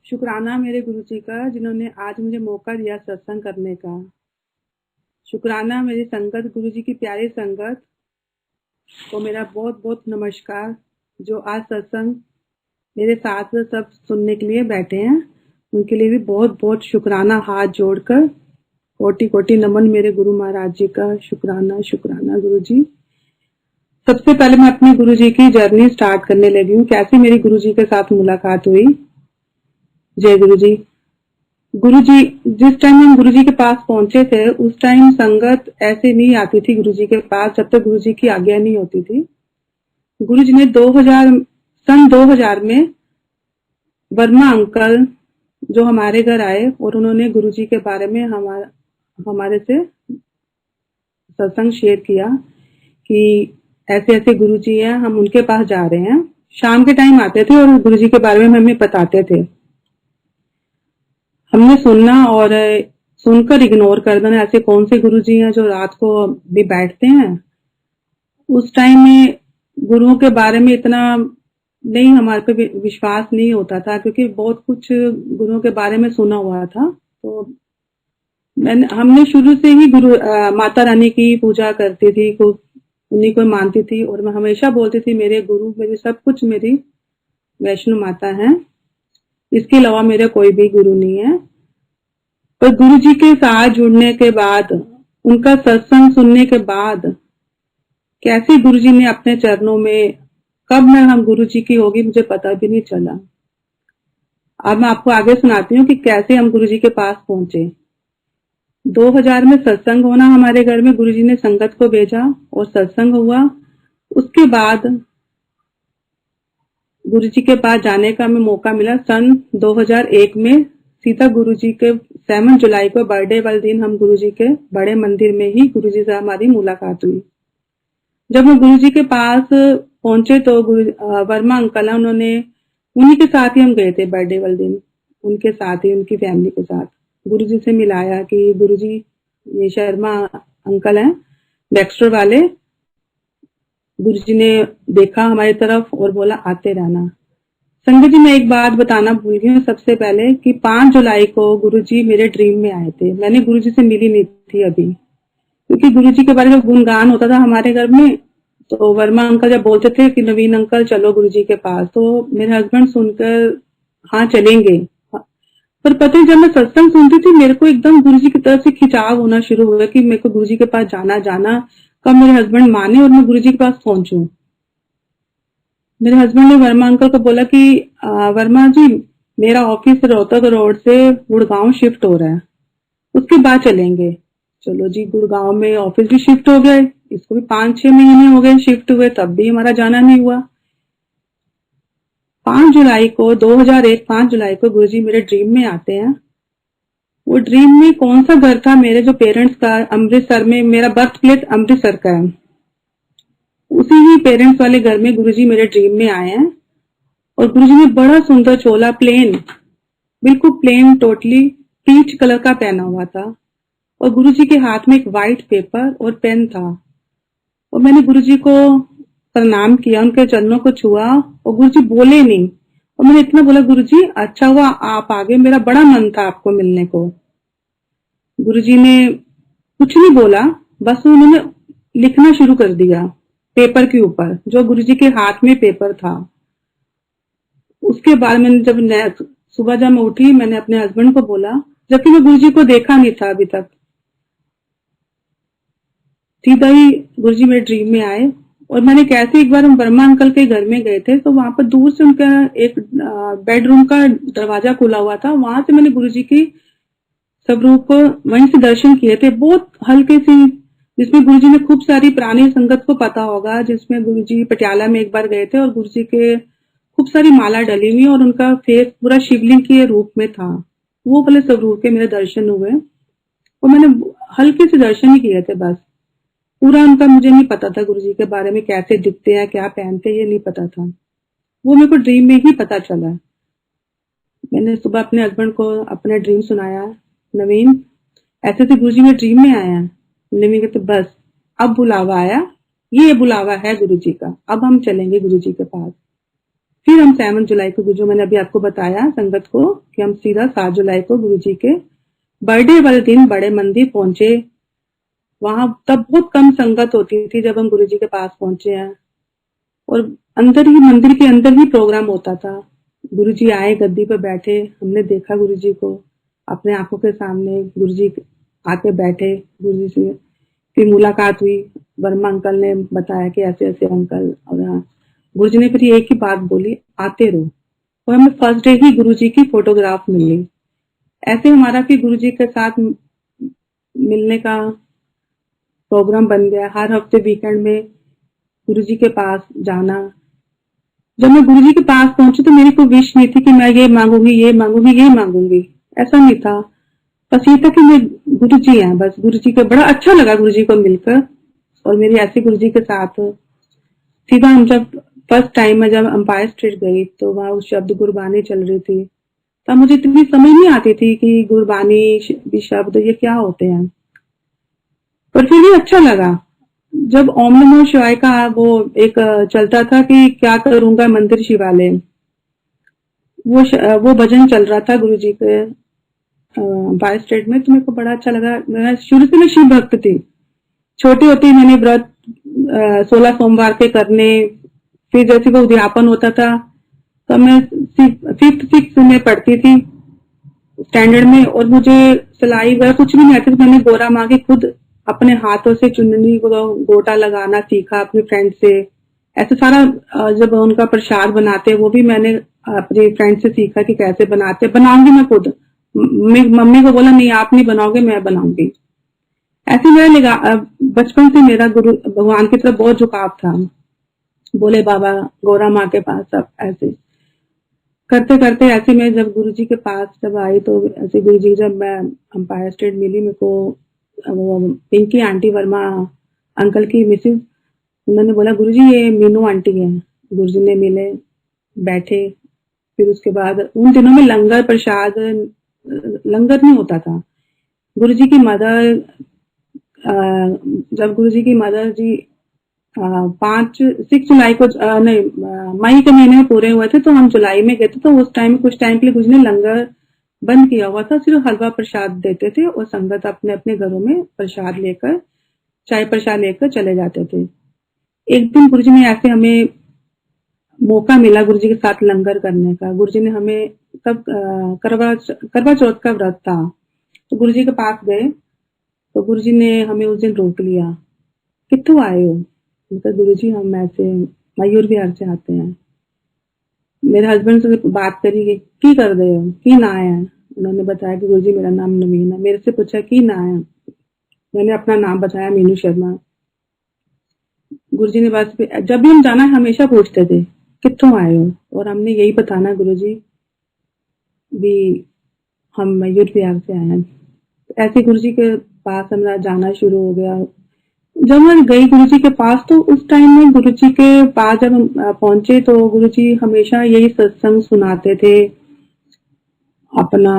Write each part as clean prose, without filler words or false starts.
शुक्राना मेरे गुरुजी का जिन्होंने आज मुझे मौका दिया सत्संग करने का। शुक्राना मेरी संगत, गुरुजी की प्यारी संगत को मेरा बहुत बहुत नमस्कार, जो आज सत्संग मेरे साथ सब सुनने के लिए बैठे हैं। उनके लिए भी बहुत बहुत शुक्राना, हाथ जोड़कर कोटि कोटि नमन मेरे गुरु महाराज जी का। शुक्राना शुक्राना गुरुजी। सबसे पहले मैं अपनी गुरुजी की जर्नी स्टार्ट करने लगी हूँ, कैसे मेरी गुरुजी के साथ मुलाकात हुई। जय गुरुजी। गुरुजी, जिस टाइम हम गुरुजी के पास पहुंचे थे उस टाइम संगत ऐसे नहीं आती थी गुरुजी के पास, जब तक गुरुजी की आज्ञा नहीं होती थी। गुरुजी ने सन 2000 में वर्मा अंकल जो हमारे घर आए और उन्होंने गुरुजी के बारे में हमारे से सत्संग शेयर किया कि ऐसे ऐसे गुरुजी हैं, हम उनके पास जा रहे हैं। शाम के टाइम आते थे और गुरुजी के बारे में हमें बताते थे। हमने सुनना और सुनकर इग्नोर कर देना, ऐसे कौन से गुरुजी हैं जो रात को भी बैठते हैं। उस टाइम में गुरुओं के बारे में इतना नहीं, हमारे पे विश्वास नहीं होता था, क्योंकि बहुत कुछ गुरुओं के बारे में सुना हुआ था। तो हमने शुरू से ही माता रानी की पूजा करती थी, उन्हीं को मानती थी और मैं हमेशा बोलती थी मेरे गुरु, मेरे सब कुछ मेरी वैष्णो माता है, इसके अलावा मेरा कोई भी गुरु नहीं है। पर गुरुजी के साथ जुड़ने के बाद, उनका सत्संग सुनने के बाद, कैसे गुरुजी ने अपने चरणों में, कब मैं हम गुरुजी की होगी मुझे पता भी नहीं चला। अब मैं आपको आगे सुनाती हूँ कि कैसे हम गुरुजी के पास पहुंचे। 2000 में सत्संग होना हमारे घर में, गुरुजी ने संगत को भेजा और सत्संग हुआ। उसके बाद गुरुजी के पास जाने का हमें मौका मिला सन 2001 में। सीता गुरुजी के 7 जुलाई को बर्थडे वाले दिन हम गुरुजी के बड़े मंदिर में ही गुरुजी से हमारी मुलाकात हुई। जब हम गुरुजी के पास पहुंचे तो वर्मा अंकल, उन्होंने, उन्हीं के साथ ही हम गए थे बर्थडे वाले दिन, उनके साथ ही, उनकी फैमिली के साथ गुरुजी से मिलाया कि गुरुजी ये शर्मा अंकल हैं डेक्स्टर वाले। गुरुजी ने देखा हमारी तरफ और बोला आते रहना। संगत जी, मैं एक बात बताना भूल गई हूँ सबसे पहले कि 5 जुलाई को गुरुजी मेरे ड्रीम में आए थे। मैंने गुरुजी से मिली नहीं थी अभी, क्योंकि गुरुजी के बारे में गुणगान होता था हमारे घर में। तो वर्मा अंकल जब बोलते थे कि नवीन अंकल चलो गुरुजी के पास, तो मेरे हस्बैंड सुनकर हाँ चलेंगे। पर पता है, जब मैं सत्संग सुनती थी मेरे को एकदम गुरुजी की तरफ से खिंचाव होना शुरू हुआ कि मेरे को गुरुजी के पास जाना, कब मेरे हस्बैंड माने और मैं गुरुजी के पास पहुंचूं। मेरे हस्बैंड ने वर्मा अंकल को बोला कि वर्मा जी, मेरा ऑफिस रोहतक रोड से गुड़गांव शिफ्ट हो रहा है, उसके बाद चलेंगे। चलो जी, गुड़गांव में ऑफिस भी शिफ्ट हो गए, इसको भी 5-6 महीने हो गए शिफ्ट हुए, तब भी हमारा जाना नहीं हुआ। 5 जुलाई को 2001 5 जुलाई को गुरुजी मेरे ड्रीम में आते हैं। वो ड्रीम में कौन सा घर था मेरे जो पेरेंट्स का, अमृतसर में, मेरा बर्थ प्लेस अमृतसर का है, उसी ही पेरेंट्स वाले घर में गुरुजी मेरे ड्रीम में आए हैं। और गुरुजी ने बड़ा सुंदर चोला, प्लेन, बिल्कुल प्लेन, टोटली पीच कलर का पहना हुआ था और गुरुजी के हाथ में एक व्हाइट पेपर और पेन था। और मैंने गुरुजी को प्रणाम किया, उनके चरणों को छुआ और गुरुजी बोले नहीं। और मैंने इतना बोला, गुरुजी अच्छा हुआ आप आ गए, मेरा बड़ा मन था आपको मिलने को। गुरुजी ने कुछ नहीं बोला, बस उन्होंने लिखना शुरू कर दिया पेपर के ऊपर, जो गुरुजी के हाथ में पेपर था। उसके बाद मैंने सुबह जब मैं उठी, मैंने अपने हस्बैंड को बोला, जबकि मैं गुरुजी को देखा नहीं था अभी तक। सीधा ही गुरुजी मेरे ड्रीम में आए और मैंने कैसे, एक बार हम वर्मा अंकल के घर में गए थे तो वहां पर दूर से उनका एक बेडरूम का दरवाजा खुला हुआ था, वहां से मैंने गुरुजी की स्वरूप को वहीं से दर्शन किए थे। बहुत हल्के सी, जिसमें गुरुजी ने खूब सारी पुरानी संगत को पता होगा, जिसमें गुरुजी पटियाला में एक बार गए थे और गुरुजी के खूब सारी माला डली हुई और उनका फेस पूरा शिवलिंग के रूप में था। वो वाले स्वरूप के मेरे दर्शन हुए और मैंने हल्के से दर्शन ही किए थे बस। पूरा उनका मुझे नहीं पता था गुरुजी के बारे में, कैसे दिखते हैं, क्या पहनते हैं, ये नहीं पता था। वो मेरे को ड्रीम में ही पता चला। मैंने सुबह अपने हस्बैंड को अपना ड्रीम सुनाया, नवीन ऐसे तो गुरुजी में ड्रीम में आया है। नवीन कहते बस अब बुलावा आया, ये बुलावा है गुरुजी का, अब हम चलेंगे गुरुजी के पास। फिर हम 7 जुलाई को, जो मैंने अभी आपको बताया संगत को, कि हम सीधा 7 जुलाई को गुरुजी के बर्थडे वाले दिन बड़े मंदिर पहुंचे। वहां तब बहुत कम संगत होती थी जब हम गुरुजी के पास पहुंचे हैं, और अंदर ही, मंदिर के अंदर ही प्रोग्राम होता था। गुरुजी आए, गद्दी पर बैठे, हमने देखा गुरुजी को अपने आंखों के सामने। गुरुजी आके बैठे, गुरुजी से फिर मुलाकात हुई। वर्मा अंकल ने बताया कि ऐसे ऐसे अंकल, और गुरुजी ने फिर एक ही बात बोली, आते रहो। और हमें फर्स्ट डे ही गुरुजी की फोटोग्राफ मिली। ऐसे हमारा फिर गुरुजी के साथ मिलने का प्रोग्राम बन गया। हर हफ्ते वीकेंड में गुरुजी के पास जाना। जब मैं गुरुजी के पास पहुंची तो मेरी कोई विश नहीं थी कि मैं ये मांगूंगी, ये मांगूंगी, ये मांगूंगी। ऐसा नहीं था। बस ये था कि मैं, गुरुजी हैं, बस गुरुजी का बड़ा अच्छा लगा गुरुजी को मिलकर। और मेरी ऐसे गुरुजी के साथ सीधा हम जब फर्स्ट टाइम में जब एम्पायर स्टेट गई तो वहां उस शब्द गुरबानी चल रही थी। तब मुझे इतनी समझ नहीं आती थी कि गुरबानी भी शब्द ये क्या होते हैं, पर फिर भी अच्छा लगा। जब ओम नमो शिवाय का वो एक चलता था कि क्या करूंगा मंदिर शिवालय, वो भजन चल रहा था गुरुजी के एम्पायर स्टेट में, तो मेरे को बड़ा अच्छा लगा। मैं शुरू से मैं शिव भक्त थी। छोटी होती मैंने व्रत 16 सोमवार के करने। फिर जैसे वो उद्यापन होता था तो मैं 5th 6th में पढ़ती थी स्टैंडर्ड में, और मुझे सिलाई वगैरह कुछ भी नहीं आती थी। मैंने गोरा माँ के खुद अपने हाथों से चुन्नी को गोटा लगाना सीखा अपने फ्रेंड से। ऐसे सारा जब उनका प्रसाद बनाते वो भी मैंने अपने फ्रेंड से सीखा कि कैसे बनाते। बनाऊंगी मैं खुद। मम्मी को बोला नहीं आप नहीं बनाओगे, मैं बनाऊंगी। ऐसे मेरा बचपन से मेरा गुरु भगवान की तरफ बहुत झुकाव था। बोले बाबा, गोरा माँ के पास, सब ऐसे करते करते ऐसे में जब गुरुजी के पास जब आई तो ऐसे गुरुजी जब मैं एम्पायर स्टेट मिली, मेरे को वो पिंकी आंटी वर्मा अंकल की मिसेज, उन्होंने बोला गुरुजी ये मीनू आंटी है। गुरुजी ने मिले, बैठे। फिर उसके बाद उन दिनों में लंगर प्रसाद, लंगर नहीं होता था। गुरुजी की मदर, जब गुरुजी की मदर जी 6 जुलाई को, नहीं, मई के महीने में पूरे हुए थे तो हम जुलाई में गए थे। तो उस टाइम कुछ टाइम के लिए गुरुजी ने लंगर बंद किया हुआ था। सिर्फ हलवा प्रसाद देते थे और संगत अपने अपने घरों में प्रसाद लेकर, चाय प्रसाद लेकर चले जाते थे। एक दिन गुरुजी ने ऐसे हमें मौका मिला गुरुजी के साथ लंगर करने का। गुरुजी ने हमें तब करवा चौथ का व्रत था, तो गुरुजी के पास गए तो गुरुजी ने हमें उस दिन रोक लिया। कित्थों आए हो? मतलब गुरुजी हम ऐसे मयूर विहार से आते हैं। मेरे हस्बैंड से बात करी कि की कर रहे हो, की ना है। उन्होंने बताया कि गुरुजी मेरा नाम नवीन है। मेरे से पूछा की ना है, मैंने अपना नाम बताया मीनू शर्मा। गुरुजी ने बस जब भी हम जाना हमेशा पूछते थे कित्थों आए हो, और हमने यही बताना गुरुजी भी हम मयूर विहार से आए हैं। ऐसे गुरुजी के पास हमारा जाना शुरू हो गया। जब मैं गई गुरुजी के पास तो उस टाइम में गुरुजी के पास जब हम पहुंचे तो गुरुजी हमेशा यही सत्संग सुनाते थे। अपना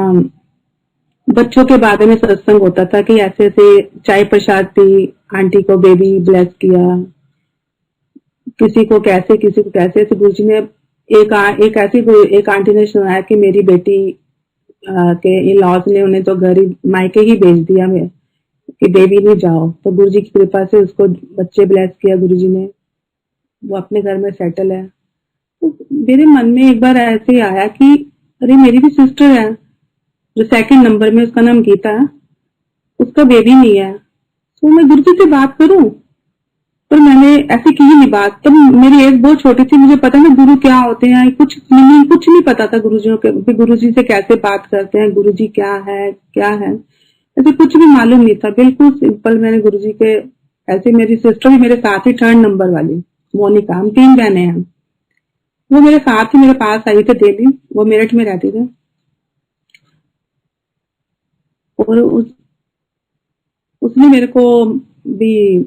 बच्चों के बारे में सत्संग होता था कि ऐसे ऐसे चाय प्रसाद थी, आंटी को बेबी ब्लेस किया, किसी को कैसे, किसी को कैसे। ऐसे गुरुजी ने एक आंटी ने सुनाया कि मेरी बेटी के इन लॉज ने उन्हें तो घर ही, मायके ही भेज दिया मैं कि बेबी नहीं जाओ। तो गुरुजी की कृपा से उसको बच्चे ब्लेस किया गुरुजी ने, वो अपने घर में सेटल है। तो मेरे मन में एक बार ऐसे ही आया कि अरे मेरी भी सिस्टर है जो 2nd नंबर में, उसका नाम गीता है, उसका बेबी नहीं है, तो मैं गुरुजी से बात करूं। पर मैंने ऐसे की ही नहीं बात। तब मेरी एज बहुत छोटी थी, मुझे पता नहीं गुरु क्या होते हैं, कुछ नहीं पता था गुरुजियों के, गुरुजी से कैसे बात करते हैं, गुरुजी क्या है क्या है, ऐसे कुछ भी मालूम नहीं था। बिल्कुल सिंपल मैंने गुरुजी के, ऐसे मेरी सिस्टर भी मेरे साथ ही 3rd नंबर वाली मोनिका, हम 3 बहनें हैं, वो मेरे साथ ही मेरे पास आई थी डेली। वो मेरठ में रहती थी। और उसने मेरे को भी,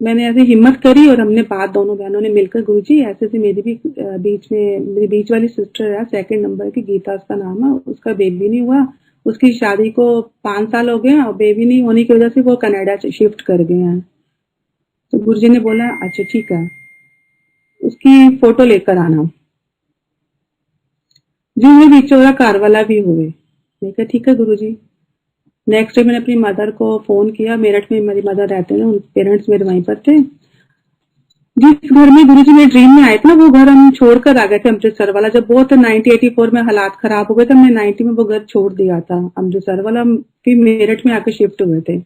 मैंने ऐसे हिम्मत करी और हमने बात, दोनों बहनों ने मिलकर गुरुजी ऐसे से मेरी भी मेरी बीच वाली सिस्टर है 2nd नंबर की, गीता उसका नाम है, उसका बेबी नहीं हुआ। उसकी शादी को 5 साल हो गए और बेबी नहीं होने की वजह से वो कनाडा शिफ्ट कर गए हैं। तो गुरुजी ने बोला अच्छा ठीक है, उसकी फोटो लेकर आना। जिवें विच ओहदा घर वाला भी होवे। मैं कहा ठीक है गुरुजी। नेक्स्ट डे मैंने अपनी मदर को फोन किया, मेरठ में मेरी मदर रहते हैं, पेरेंट्स मेरे वहीं पर थे। जिस घर में गुरुजी मेरे ड्रीम में आए थे ना, वो घर हम छोड़कर आ गए थे अमृतसर वाला। जब बहुत 1984 में हालात खराब हो गए थे, हमने 90 में वो घर छोड़ दिया था अमृतसर वाला, फिर मेरठ में आके शिफ्ट हुए थे।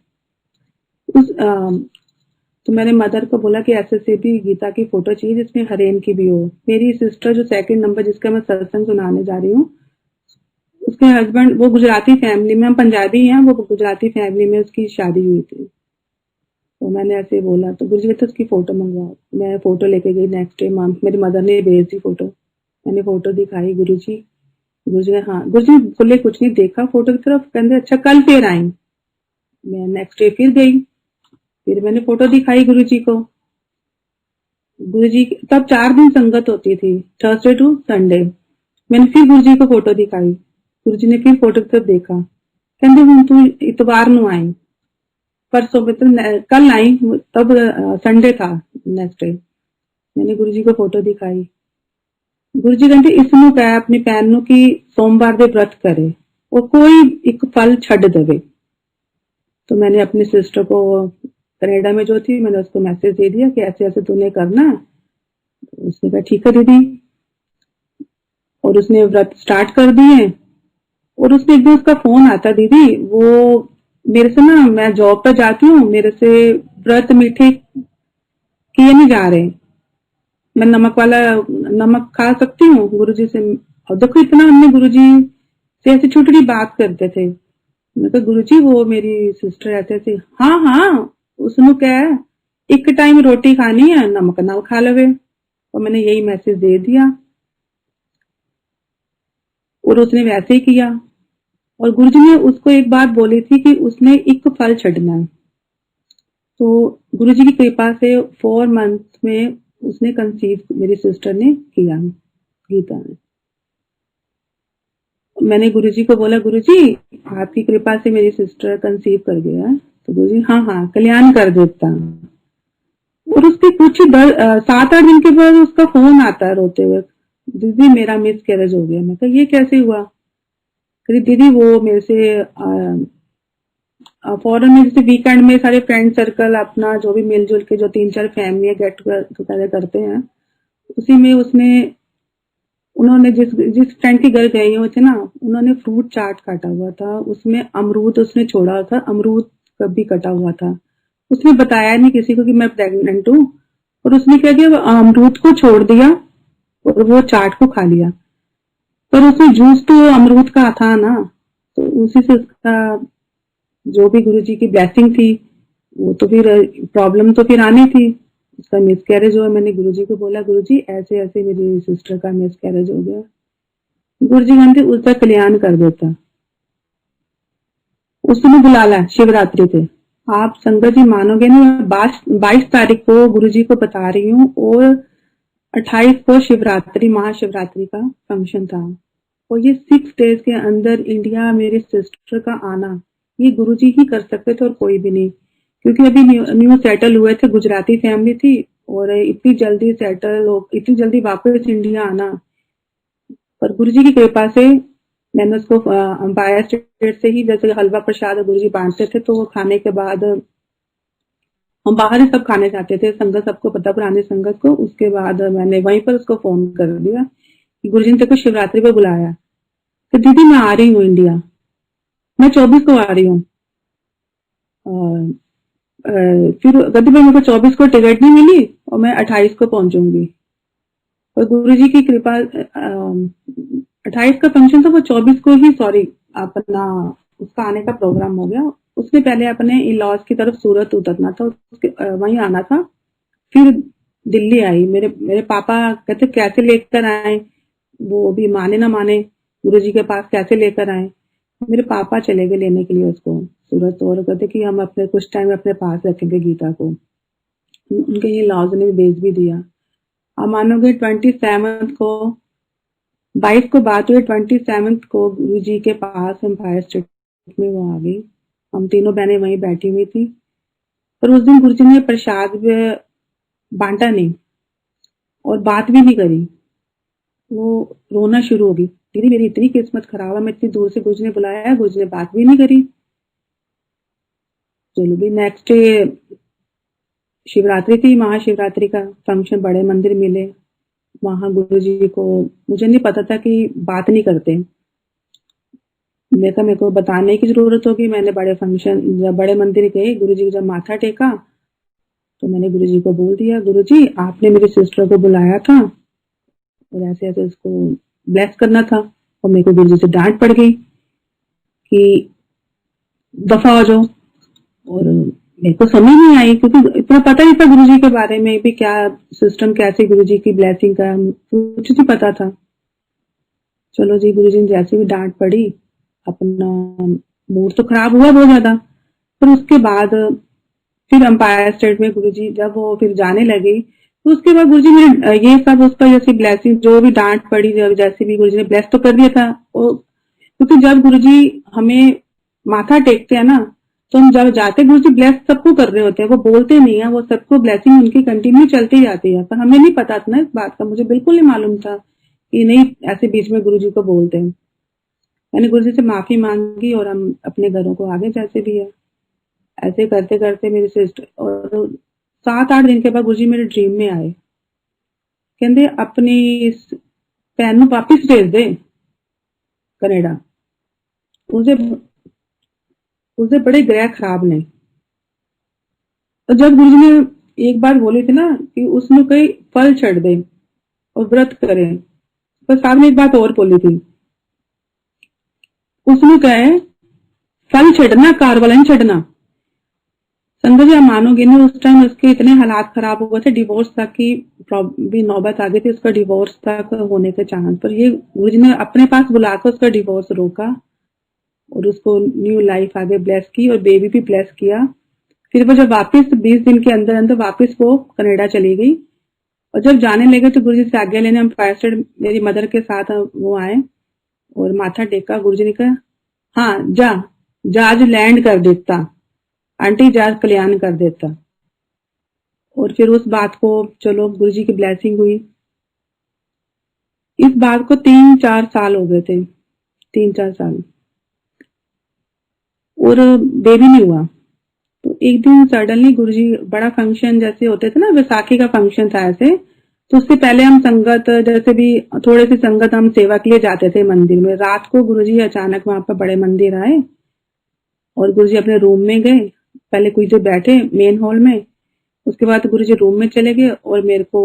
तो मैंने मदर को बोला कि ऐसे से भी गीता की फोटो चाहिए जिसमें हरेन की भी हो। मेरी सिस्टर जो सेकंड नंबर जिसका मैं सत्संग सुनाने जा रही हूँ, उसके हस्बैंड वो गुजराती फैमिली में, हम पंजाबी हैं, वो गुजराती फैमिली में उसकी शादी हुई थी। तो मैंने ऐसे बोला तो गुरुजी कहते उसकी फोटो मंगवाओ। मैं फोटो लेके गई। नेक्स्ट डे मेरी मदर ने भेज दी फोटो। मैंने फोटो दिखाई गुरुजी। गुरुजी ने हाँ, गुरुजी बोले कुछ नहीं, देखा फोटो की तरफ, कहते अच्छा कल फिर आई। मैं नेक्स्ट डे फिर गई, फिर मैंने फोटो दिखाई गुरुजी को। गुरुजी तब 4 दिन संगत होती थी, थर्सडे टू संडे। मैंने फिर गुरुजी को फोटो दिखाई। गुरुजी ने फिर फोटो की तरफ देखा, कहते हूँ तू इतवार नू आई, परसों मतलब कल आई, तब संडे था नेक्स्ट डे। मैंने गुरुजी को फोटो दिखाई। गुरुजी कहते इसनू कह अपनी भैन नू कि सोमवार दे व्रत करे और कोई एक फल छड़ देवे। तो मैंने अपनी सिस्टर को कनाडा में जो थी, मैंने उसको मैसेज दे दिया कि ऐसे ऐसे तूने करना। उसने कहा ठीक है दीदी, और उसने व्रत स्टार्ट कर दिए। और उसने एक दिन उसका फोन आता, दीदी वो मेरे से ना, मैं जॉब पर जाती हूँ, मेरे से व्रत मीठे किए नहीं जा रहे, मैं नमक वाला नमक खा सकती हूँ गुरुजी से। और देखो इतना हमने गुरुजी से ऐसी छोटी छोटी बात करते थे। मैं कहा गुरुजी वो मेरी सिस्टर ऐसे ऐसे, हाँ हाँ उसने क्या है, एक टाइम रोटी खानी है, नमक ना खा लवे। और मैंने यही मैसेज दे दिया और उसने वैसे ही किया। और गुरुजी ने उसको एक बात बोली थी कि उसने एक फल छड़ना है। तो गुरुजी की कृपा से 4 मंथ में उसने कंसीव मेरी सिस्टर ने किया, गीता ने। मैंने गुरुजी को बोला गुरुजी आपकी कृपा से मेरी सिस्टर कंसीव कर गया। तो गुरुजी हाँ हाँ कल्याण कर देता। और उसके कुछ 7-8 दिन के बाद उसका फोन आता है रोते हुए, दीदी मेरा मिस कैरेज हो गया। मैं कहा ये कैसे हुआ? कहती दीदी वो मेरे से फॉरेन में जैसे वीकेंड में सारे फ्रेंड सर्कल अपना जो भी मिलजुल के जो 3-4 फैमिली गेट टुगेदर करते हैं, उसी में उसने उन्होंने जिस फ्रेंड के घर गए हुए थे ना, उन्होंने फ्रूट चाट काटा हुआ था, उसमें अमरूद उसने छोड़ा था, अमरूद कभी कटा हुआ था। उसने बताया नहीं किसी को कि मैं प्रेग्नेंट हूँ। और उसने क्या किया, अमरूद को छोड़ दिया और वो चाट को खा लिया। पर उसमें जूस तो अमरूद का था ना, तो उसी से उसका जो भी गुरुजी की ब्लेसिंग थी, वो तो फिर प्रॉब्लम तो फिर आनी थी। उसका मिसकैरेज हुआ। मैंने गुरुजी को बोला गुरुजी ऐसे ऐसे मेरी सिस्टर का मिसकैरेज हो गया। गुरुजी कहते उसका कल्याण कर देता। उस समय बुला ला शिवरात्रि पे। आप संगत जी मानोगे नहीं, 22 तारीख को गुरुजी को बता रही हूँ और 28 को शिवरात्रि महाशिवरात्रि का फंक्शन था। और ये 6 डेज के अंदर इंडिया मेरी सिस्टर का आना, ये गुरुजी ही कर सकते थे और कोई भी नहीं। क्योंकि अभी न्यू सेटल हुए थे, गुजराती फैमिली थी, और इतनी जल्दी सेटल हो, इतनी जल्दी वापस इंडिया आना। पर गुरुजी की कृपा से मैंने उसको बाया स्टेट से ही जैसे हलवा प्रसाद गुरुजी बांटते थे, तो वो खाने के बाद हम बाहर ही सब खाने जाते थे, संगत सबको पता, पुरानी संगत को। उसके बाद मैंने वहीं पर उसको फोन कर दिया कि गुरुजी ने तेको शिवरात्रि पे बुलाया। तो दीदी मैं आ रही हूँ इंडिया, मैं 24 को आ रही हूँ। फिर कहती भाई मेरे को 24 को टिकट नहीं मिली और मैं 28 को पहुंचूंगी। और गुरुजी की कृपा 28 का फंक्शन था, वो 24 को ही सॉरी अपना उसका आने का प्रोग्राम हो गया। उसने पहले अपने इन-लॉज की तरफ सूरत उतरना था, उसके वहीं आना था। फिर दिल्ली आई। मेरे मेरे पापा कहते कैसे लेकर आए, वो भी माने ना माने, गुरुजी के पास कैसे लेकर आए। मेरे पापा चले गए लेने के लिए उसको सूरत, और कहते कि हम अपने कुछ टाइम अपने पास रखेंगे गीता को। उनके ये लॉज ने भेज भी दिया। आप मानोगे 27 को 22 को बात हुई, 27 को गुरुजी के पास एम्पायर स्टेट में वो आ गई। हम तीनों बहनें वहीं बैठी हुई थी। पर उस दिन गुरुजी ने प्रसाद बांटा नहीं और बात भी नहीं करी। वो रोना शुरू हो गई, दीदी मेरी इतनी किस्मत खराब है, मैं इतनी दूर से गुरुजी ने बुलाया है, गुरुजी ने बात भी नहीं करी। चलो भी नेक्स्ट डे शिवरात्रि थी, महाशिवरात्रि का फंक्शन, बड़े मंदिर मिले। वहां गुरुजी को मुझे नहीं पता था कि बात नहीं करते। मेरे को बताने की जरूरत होगी। मैंने जब बड़े मंदिर गए, गुरुजी को जब माथा टेका तो मैंने गुरुजी को बोल दिया, गुरुजी आपने मेरी सिस्टर को बुलाया था और ऐसे ऐसे उसको ब्लेस करना था, और मेरे को गुरुजी से डांट पड़ गई कि दफा हो जाओ। और मेरे को समझ नहीं आई क्योंकि इतना पता नहीं था गुरुजी के बारे में भी, क्या सिस्टम, कैसे गुरुजी की ब्लेसिंग का कुछ नहीं पता था। चलो जी, गुरुजी ने जैसे भी डांट पड़ी, अपना मूड तो खराब हुआ बहुत ज्यादा। पर उसके बाद फिर अंपायर स्टेट में गुरुजी जब वो फिर जाने लगे, तो उसके बाद गुरुजी ने ये सब उस पर जैसी ब्लेसिंग, जो भी डांट पड़ी, जैसे भी गुरुजी ने ब्लेस तो कर दिया था। क्योंकि जब गुरुजी हमें माथा टेकते हैं ना, तो हम जब जाते, गुरुजी ब्लेस सबको कर रहे होते हैं, वो बोलते नहीं है, वो सबको ब्लेसिंग उनकी कंटिन्यू चलती जाती है। पर हमें नहीं पता था ना इस बात का, मुझे बिल्कुल नहीं मालूम था कि नहीं ऐसे बीच में गुरुजी को बोलते हैं। मैंने गुरुजी से माफी मांगी और हम अपने घरों को आगे जैसे भी है। ऐसे करते करते मेरी सिस्टर, और 7-8 दिन के बाद गुरुजी मेरे ड्रीम में आए, कहते अपनी भैन नूं वापिस भेज दे कनेडा, उसके बड़े ग्रह खराब ने। तो जब गुरुजी ने एक बार बोली थी ना कि उसमें कोई फल छड़ दे और व्रत करे, तो साहब ने एक बात और बोली थी, उसने कहे फल छड़ना, कार वाला नहीं छड़ना। संजय जी आप मानोगे नहीं, उस टाइम उसके इतने हालात खराब हुए थे, डिवोर्स तक की भी नौबत आ गई थी, उसका डिवोर्स तक होने के चांस पर ये गुरुजी ने अपने पास बुलाकर उसका डिवोर्स रोका और उसको न्यू लाइफ आगे ब्लेस की और बेबी भी ब्लेस किया। फिर वो जब वापस 20 दिन के अंदर अंदर वापस वो कनाडा चली गई, और जब जाने लगे तो गुरुजी से आज्ञा लेने हम फायर स्टेट मेरी मदर के साथ वो आए और माथा टेका। गुरुजी ने कहा हाँ जा, जहाज लैंड कर देता आंटी, जहाज कल्याण कर देता। और फिर उस बात को, चलो गुरुजी की ब्लेसिंग हुई। इस बात को 3-4 साल हो गए थे, 3-4 साल, और बेबी नहीं हुआ। तो एक दिन सडनली गुरुजी, बड़ा फंक्शन जैसे होते थे ना, बैसाखी का फंक्शन था ऐसे, तो उससे पहले हम संगत, जैसे भी थोड़े सी संगत हम सेवा के लिए जाते थे मंदिर में। रात को गुरुजी अचानक वहां पर बड़े मंदिर आए और गुरुजी अपने रूम में गए, पहले कुछ देर बैठे मेन हॉल में, उसके बाद गुरुजी रूम में चले गए और मेरे को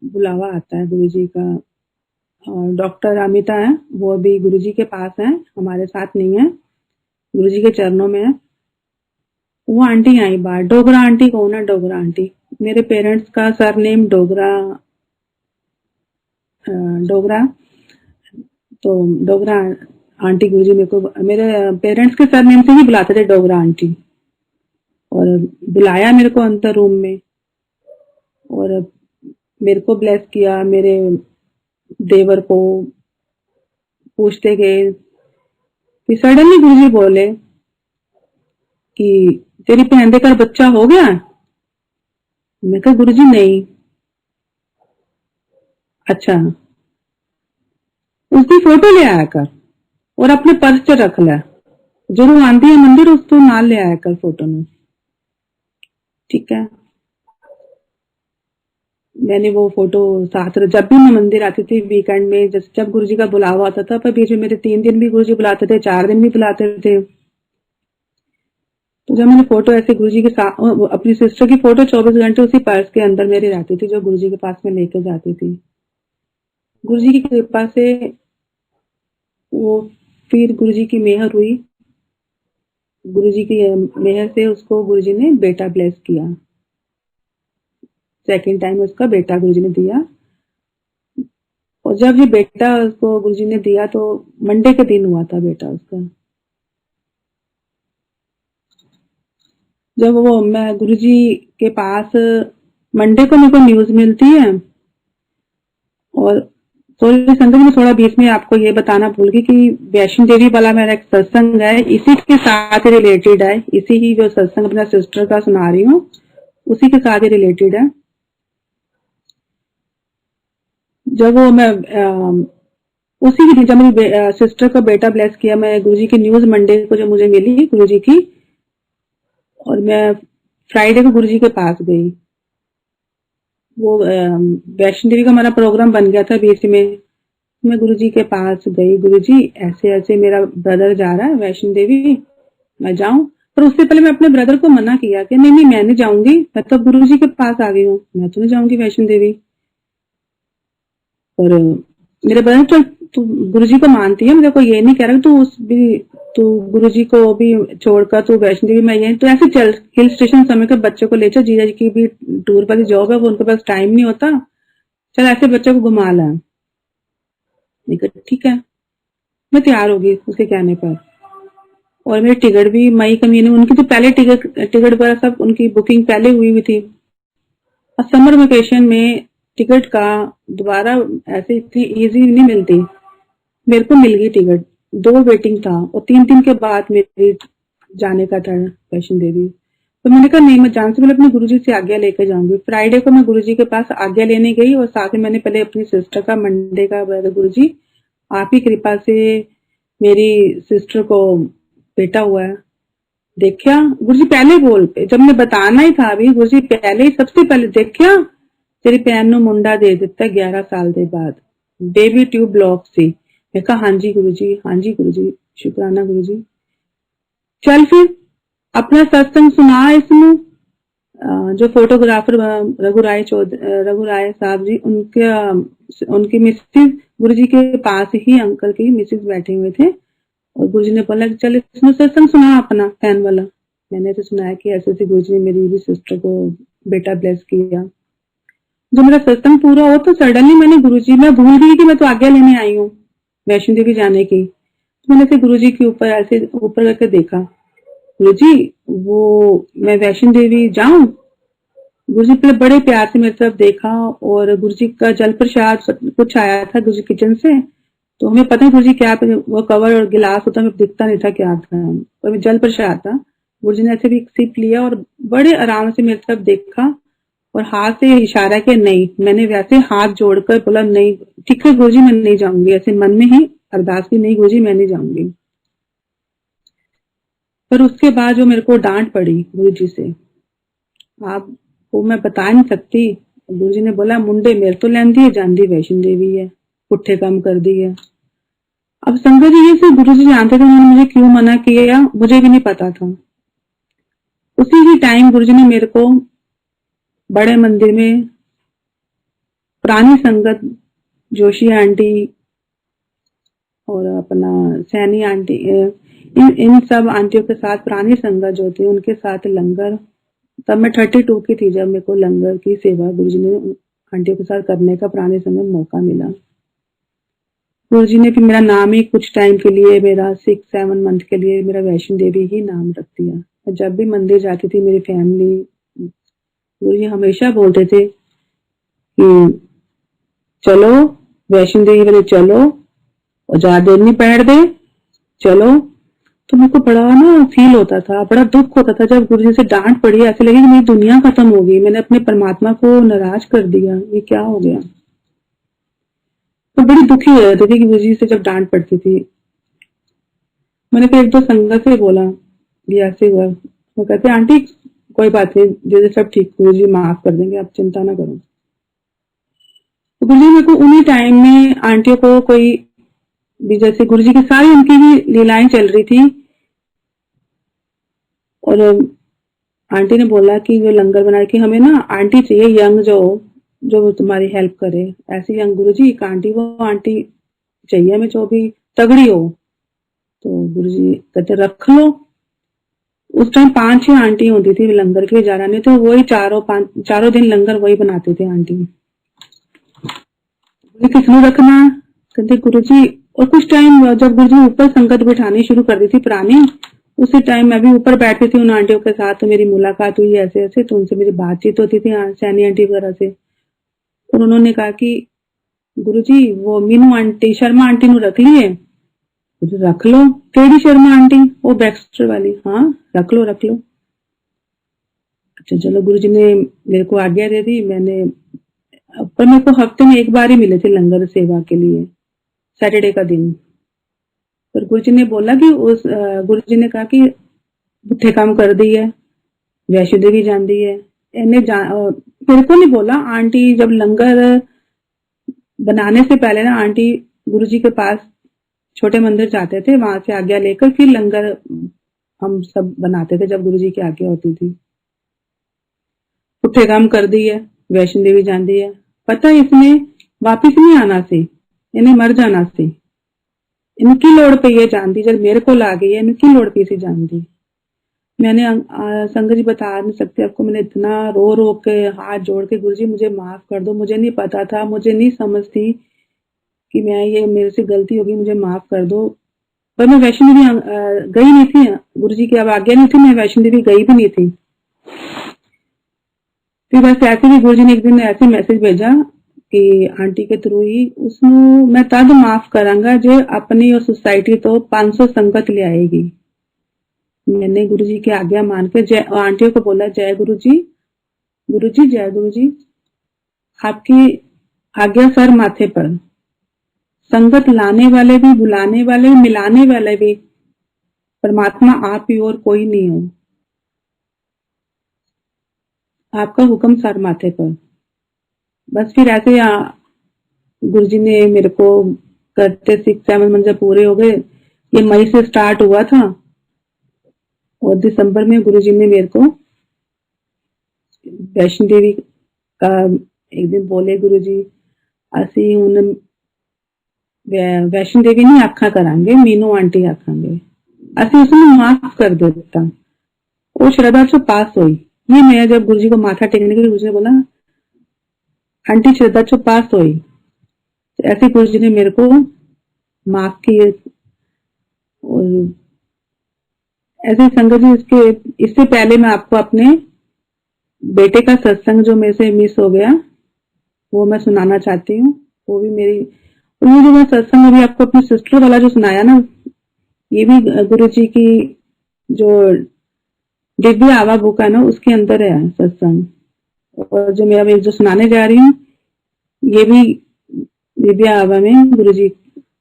बुलावा आता है गुरुजी का। डॉक्टर अमिता है, वो अभी गुरुजी के पास है, हमारे साथ नहीं है, गुरुजी के चरणों में है। वो आंटी आई बाहर, डोगरा आंटी। कौन है डोगरा आंटी? मेरे पेरेंट्स का सरनेम डोगरा, डोगरा, तो डोगरा आंटी गुरुजी मेरे को, मेरे पेरेंट्स के सरनेम से ही बुलाते थे डोगरा आंटी। और बुलाया मेरे को अंदर रूम में और मेरे को ब्लेस किया, मेरे देवर को पूछते गए। फिर सडनली गुरुजी बोले कि तेरी बहन के घर बच्चा हो गया? मैं कहा गुरुजी नहीं। अच्छा, उसकी फोटो ले आया कर और अपने पर्स च रख लै, जरूर आंदी है मंदिर उस तू नाल ले आया कर फोटो में। ठीक है, मैंने वो फोटो साथ, जब भी मैं मंदिर आती थी वीकेंड में, जब गुरुजी का बुलावा आता था, पर बीच में मेरे 3 दिन भी गुरुजी बुलाते थे, 4 दिन भी बुलाते थे। तो जब मैंने फोटो ऐसे गुरुजी के साथ, अपनी सिस्टर की फोटो 24 घंटे उसी पर्स के अंदर मेरी रहती थी, जो गुरुजी के पास में लेके जाती थी। गुरुजी की कृपा से वो, फिर गुरुजी की मेहर हुई, गुरुजी की मेहर से उसको गुरुजी ने बेटा ब्लेस किया। सेकंड टाइम उसका बेटा गुरुजी ने दिया। और जब ये बेटा उसको गुरुजी ने दिया तो मंडे के दिन हुआ था बेटा उसका। जब वो मैं गुरुजी के पास, मंडे को मेरे को न्यूज मिलती है, और सॉरी संगत में थोड़ा बीच में आपको ये बताना भूल गई कि वैष्णो देवी वाला मेरा एक सत्संग है, इसी के साथ रिलेटेड है, इसी ही जो सत्संग अपना सिस्टर का सुना रही हूँ उसी के साथ ही रिलेटेड है। जब वो मैं उसी के दिन जब मेरी सिस्टर का बेटा ब्लेस किया, मैं गुरुजी की न्यूज मंडे को जो मुझे मिली गुरुजी की, और मैं फ्राइडे को गुरुजी के पास गई। वो वैष्णो देवी का हमारा प्रोग्राम बन गया था बीच में। मैं गुरुजी के पास गई, गुरुजी ऐसे ऐसे मेरा ब्रदर जा रहा है वैष्णो देवी, मैं जाऊं? पर उससे पहले मैं अपने ब्रदर को मना किया कि नहीं नहीं मैं नहीं जाऊंगी, मैं तो गुरुजी के पास आ गई हूँ, मैं तो नहीं जाऊंगी वैष्णो देवी। और मेरे ब्रदर, चल तू गुरुजी को मानती है, मेरे को ये नहीं कह रहा तू उस भी तू गुरुजी को भी छोड़कर तू वैष्णो देवी में ये तो ऐसे चल, हिल स्टेशन समय के बच्चे को ले चल, जीजा जी की भी टूर वाली जॉब है, वो उनके पास टाइम नहीं होता, चल ऐसे बच्चे को घुमा ला। ठीक है, मैं तैयार होगी उसके कहने पर। और मेरी टिकट भी मई के महीने, उनकी तो पहले टिकट वगैरह सब उनकी बुकिंग पहले हुई हुई थी। और समर वेकेशन में टिकट का दोबारा ऐसे इतनी इजी नहीं मिलती, मेरे को मिल गई टिकट, 2 वेटिंग था और 3 दिन के बाद मेरे जाने का था वैष्णो देवी। तो मैंने कहा नहीं, मैं जाने से पहले अपने गुरुजी से आज्ञा लेकर जाऊंगी। फ्राइडे को मैं गुरुजी के पास आज्ञा लेने गई और साथ में मैंने पहले अपनी सिस्टर का मंडे का, गुरुजी आप ही कृपा से मेरी सिस्टर को बेटा हुआ है, देखा गुरुजी पहले बोल पे, जब मैं बताना ही था अभी, गुरुजी पहले ही सबसे पहले देखा तेरी भैन नु मुंडा दे दिता 11 साल के बाद, बेबी ट्यूब ब्लॉक से। मैं कहा हाँ जी गुरुजी, हाँ जी गुरुजी, शुक्राना गुरुजी। चल फिर अपना सत्संग सुना इसमें। जो फोटोग्राफर रघु राय साहब जी, उनकी मिसेज गुरुजी के पास ही अंकल की मिसेज बैठे हुए थे, और गुरुजी ने बोला कि चल इसमें सत्संग सुना अपना फैन वाला। मैंने तो सुनाया कि ऐसे ऐसे गुरुजी ने मेरी भी सिस्टर को बेटा ब्लेस किया। जब मेरा सत्संग पूरा हो तो सडनली मैंने गुरुजी, मैं भूल गई कि मैं तो आज्ञा लेने आई हूँ वैष्णो देवी जाने की। तो मैंने ऐसे गुरुजी के ऊपर ऐसे ऊपर करके देखा, गुरुजी वो मैं वैष्णो देवी जाऊं? गुरुजी पहले बड़े प्यार से मेरी तरफ देखा, और गुरुजी का जल प्रसाद कुछ आया था गुरुजी किचन से, तो हमें पता है गुरुजी क्या, वो कवर और गिलास होता हमें दिखता नहीं था क्या था, और जल प्रसाद था। गुरुजी ने ऐसे भी सिप लिया और बड़े आराम से मेरी तरफ देखा और हाथ से इशारा किया नहीं। मैंने वैसे हाथ जोड़कर बोला नहीं ठीक है गुरुजी मैं नहीं जाऊंगी, ऐसे मन में ही अरदास की, नहीं गुरुजी मैं नहीं जाऊंगी। पर उसके बाद जो मेरे को डांट पड़ी गुरुजी से, आपको मैं बता नहीं सकती। गुरुजी ने बोला मुंडे मेरे तो लैंदी है, जांदी वैष्णो देवी है, पुट्ठे काम कर दी है। अब संगत जी ये सिर्फ गुरुजी जानते थे, उन्होंने मुझे क्यों मना किया मुझे भी नहीं पता था। उसी ही टाइम गुरुजी ने मेरे को बड़े मंदिर में पुरानी संगत जोशी आंटी और अपना सैनी आंटी, इन सब आंटियों के साथ पुरानी संगत जो थी उनके साथ लंगर, तब मैं 32 की थी जब मेरे को लंगर की सेवा गुरुजी ने आंटियों के साथ करने का पुराने समय मौका मिला। गुरुजी ने फिर मेरा नाम ही कुछ टाइम के लिए, मेरा 6-7 मंथ के लिए मेरा वैष्णो देवी ही नाम रख दिया। और जब भी मंदिर जाती थी मेरी फैमिली, गुरुजी हमेशा बोलते थे कि चलो वैष्णो देवी वाले चलो और ज्यादा देर नहीं बैठ दे, चलो। तो मेरे को बड़ा ना फील होता था, बड़ा दुख होता था जब गुरुजी से डांट पड़ी, ऐसे लगे कि मेरी दुनिया खत्म हो गई, मैंने अपने परमात्मा को नाराज कर दिया, ये क्या हो गया। तो बड़ी दुखी हो जाती थी कि गुरुजी से जब डांट पड़ती थी। मैंने फिर 1-2 संगत से बोला ये ऐसे हुआ, वो कहते आंटी कोई बात नहीं, जैसे सब ठीक, गुरुजी माफ कर देंगे, आप चिंता ना करो। तो गुरुजी मेरे को उन्हीं टाइम में आंटियों को कोई भी, जैसे गुरुजी की सारी उनकी ही लीलाएं चल रही थी, और आंटी ने बोला कि वो लंगर बना के हमें ना आंटी चाहिए यंग जो तुम्हारी हेल्प करे, ऐसी यंग गुरुजी एक आंटी, वो आंटी चाहिए हमें जो भी तगड़ी हो। तो गुरुजी कहते रख लो। उस टाइम 5-6 आंटी होती थी लंगर के जा रहे, तो वही चारों दिन लंगर वही बनाते थे आंटी। किसने रखना, कहते गुरुजी। और कुछ टाइम जब गुरुजी ऊपर संगत बिठानी शुरू कर दी थी पुरानी, उसी टाइम मैं भी ऊपर बैठती थी उन आंटियों के साथ, तो मेरी मुलाकात हुई ऐसे ऐसे, तो उनसे मेरी बातचीत होती थी सैनी आंटी वगैरह से। और उन्होंने कहा कि गुरुजी वो मीनू आंटी शर्मा आंटी नु रख लिए, रख लो। केड़ी शर्मा आंटी, वो बैक्स्टर वाली, हाँ रख लो रख लो। अच्छा चलो, गुरुजी ने मेरे को आज्ञा दे दी। मैंने पर मेरे को हफ्ते में 1 बार ही मिले थे लंगर सेवा के लिए, सैटरडे का दिन। पर गुरुजी ने बोला कि गुरुजी ने कहा कि पुट्ठे काम कर दी है, वैष्णो देवी जांदी है। मेरे को नहीं बोला, आंटी जब लंगर बनाने से पहले ना आंटी गुरुजी के पास छोटे मंदिर जाते थे, वहां से आज्ञा लेकर फिर लंगर हम सब बनाते थे जब गुरुजी की आज्ञा होती थी। पुट्ठे काम कर दी है, वैष्णो देवी जांदी है। पता है इसमें वापिस नहीं आना सी, इन्हें मर जाना सी। इनकी लोड़ पे ये जानती, जब मेरे को ला गई है इनकी लोड़ पे से जानती। मैंने संगत जी बता नहीं सकती आपको, मैंने इतना रो रो के हाथ जोड़ के गुरुजी मुझे माफ कर दो, मुझे नहीं पता था, मुझे नहीं समझ थी कि मैं ये मेरे से गलती होगी, मुझे माफ कर दो। पर मैं वैष्णो देवी गई नहीं थी, गुरुजी की अब आज्ञा नहीं थी, मैं वैष्णो देवी गई भी नहीं थी। फिर बस ऐसे भी गुरुजी ने एक दिन ऐसे मैसेज भेजा कि आंटी के थ्रू ही, उसमें मैं तद माफ करांगा जो अपनी और सोसाइटी तो 500 संगत ले आएगी। मैंने गुरुजी की आज्ञा मान के जय आंटियों को बोला, जय गुरुजी, गुरुजी जय गुरुजी, आपकी आज्ञा सर माथे पर। संगत लाने वाले भी, बुलाने वाले भी, मिलाने वाले भी परमात्मा आप ही और कोई नहीं हो। आपका हुक्म सर माथे पर। बस फिर ऐसे गुरुजी ने मेरे को करते 6-7 मंथ जब पूरे हो गए, ये मई से स्टार्ट हुआ था और दिसंबर में गुरुजी ने मेरे को वैष्णो देवी का एक दिन बोले, गुरुजी ਅਸੀਂ ਹੁਣ वैष्णो देवी नहीं आखा करांगे, मीनू आंटी आखांगे। ਅਸੀਂ उसने माफ कर देता। वो श्रद्धा से पास हुई। ये मैं जब गुरुजी को माथा टेकने के लिए, गुरुजी ने बोला आंटी श्रद्धा से पास हुई। तो ऐसे गुरुजी ने मेरे को माफ किए। और ऐसे संगत जी, इससे पहले मैं आपको अपने बेटे का सत्संग जो मेरे से मिस हो गया वो मैं सुनाना चाहती हूँ। वो भी मेरी, और ये जो मैं सत्संग अभी आपको अपनी सिस्टर वाला जो सुनाया ना, ये भी गुरुजी की जो दिव्य आवा बुक है ना, उसके अंदर है सत्संग। और जो मैं अभी जो सुनाने जा रही हूँ ये भी दिव्य आवा में गुरुजी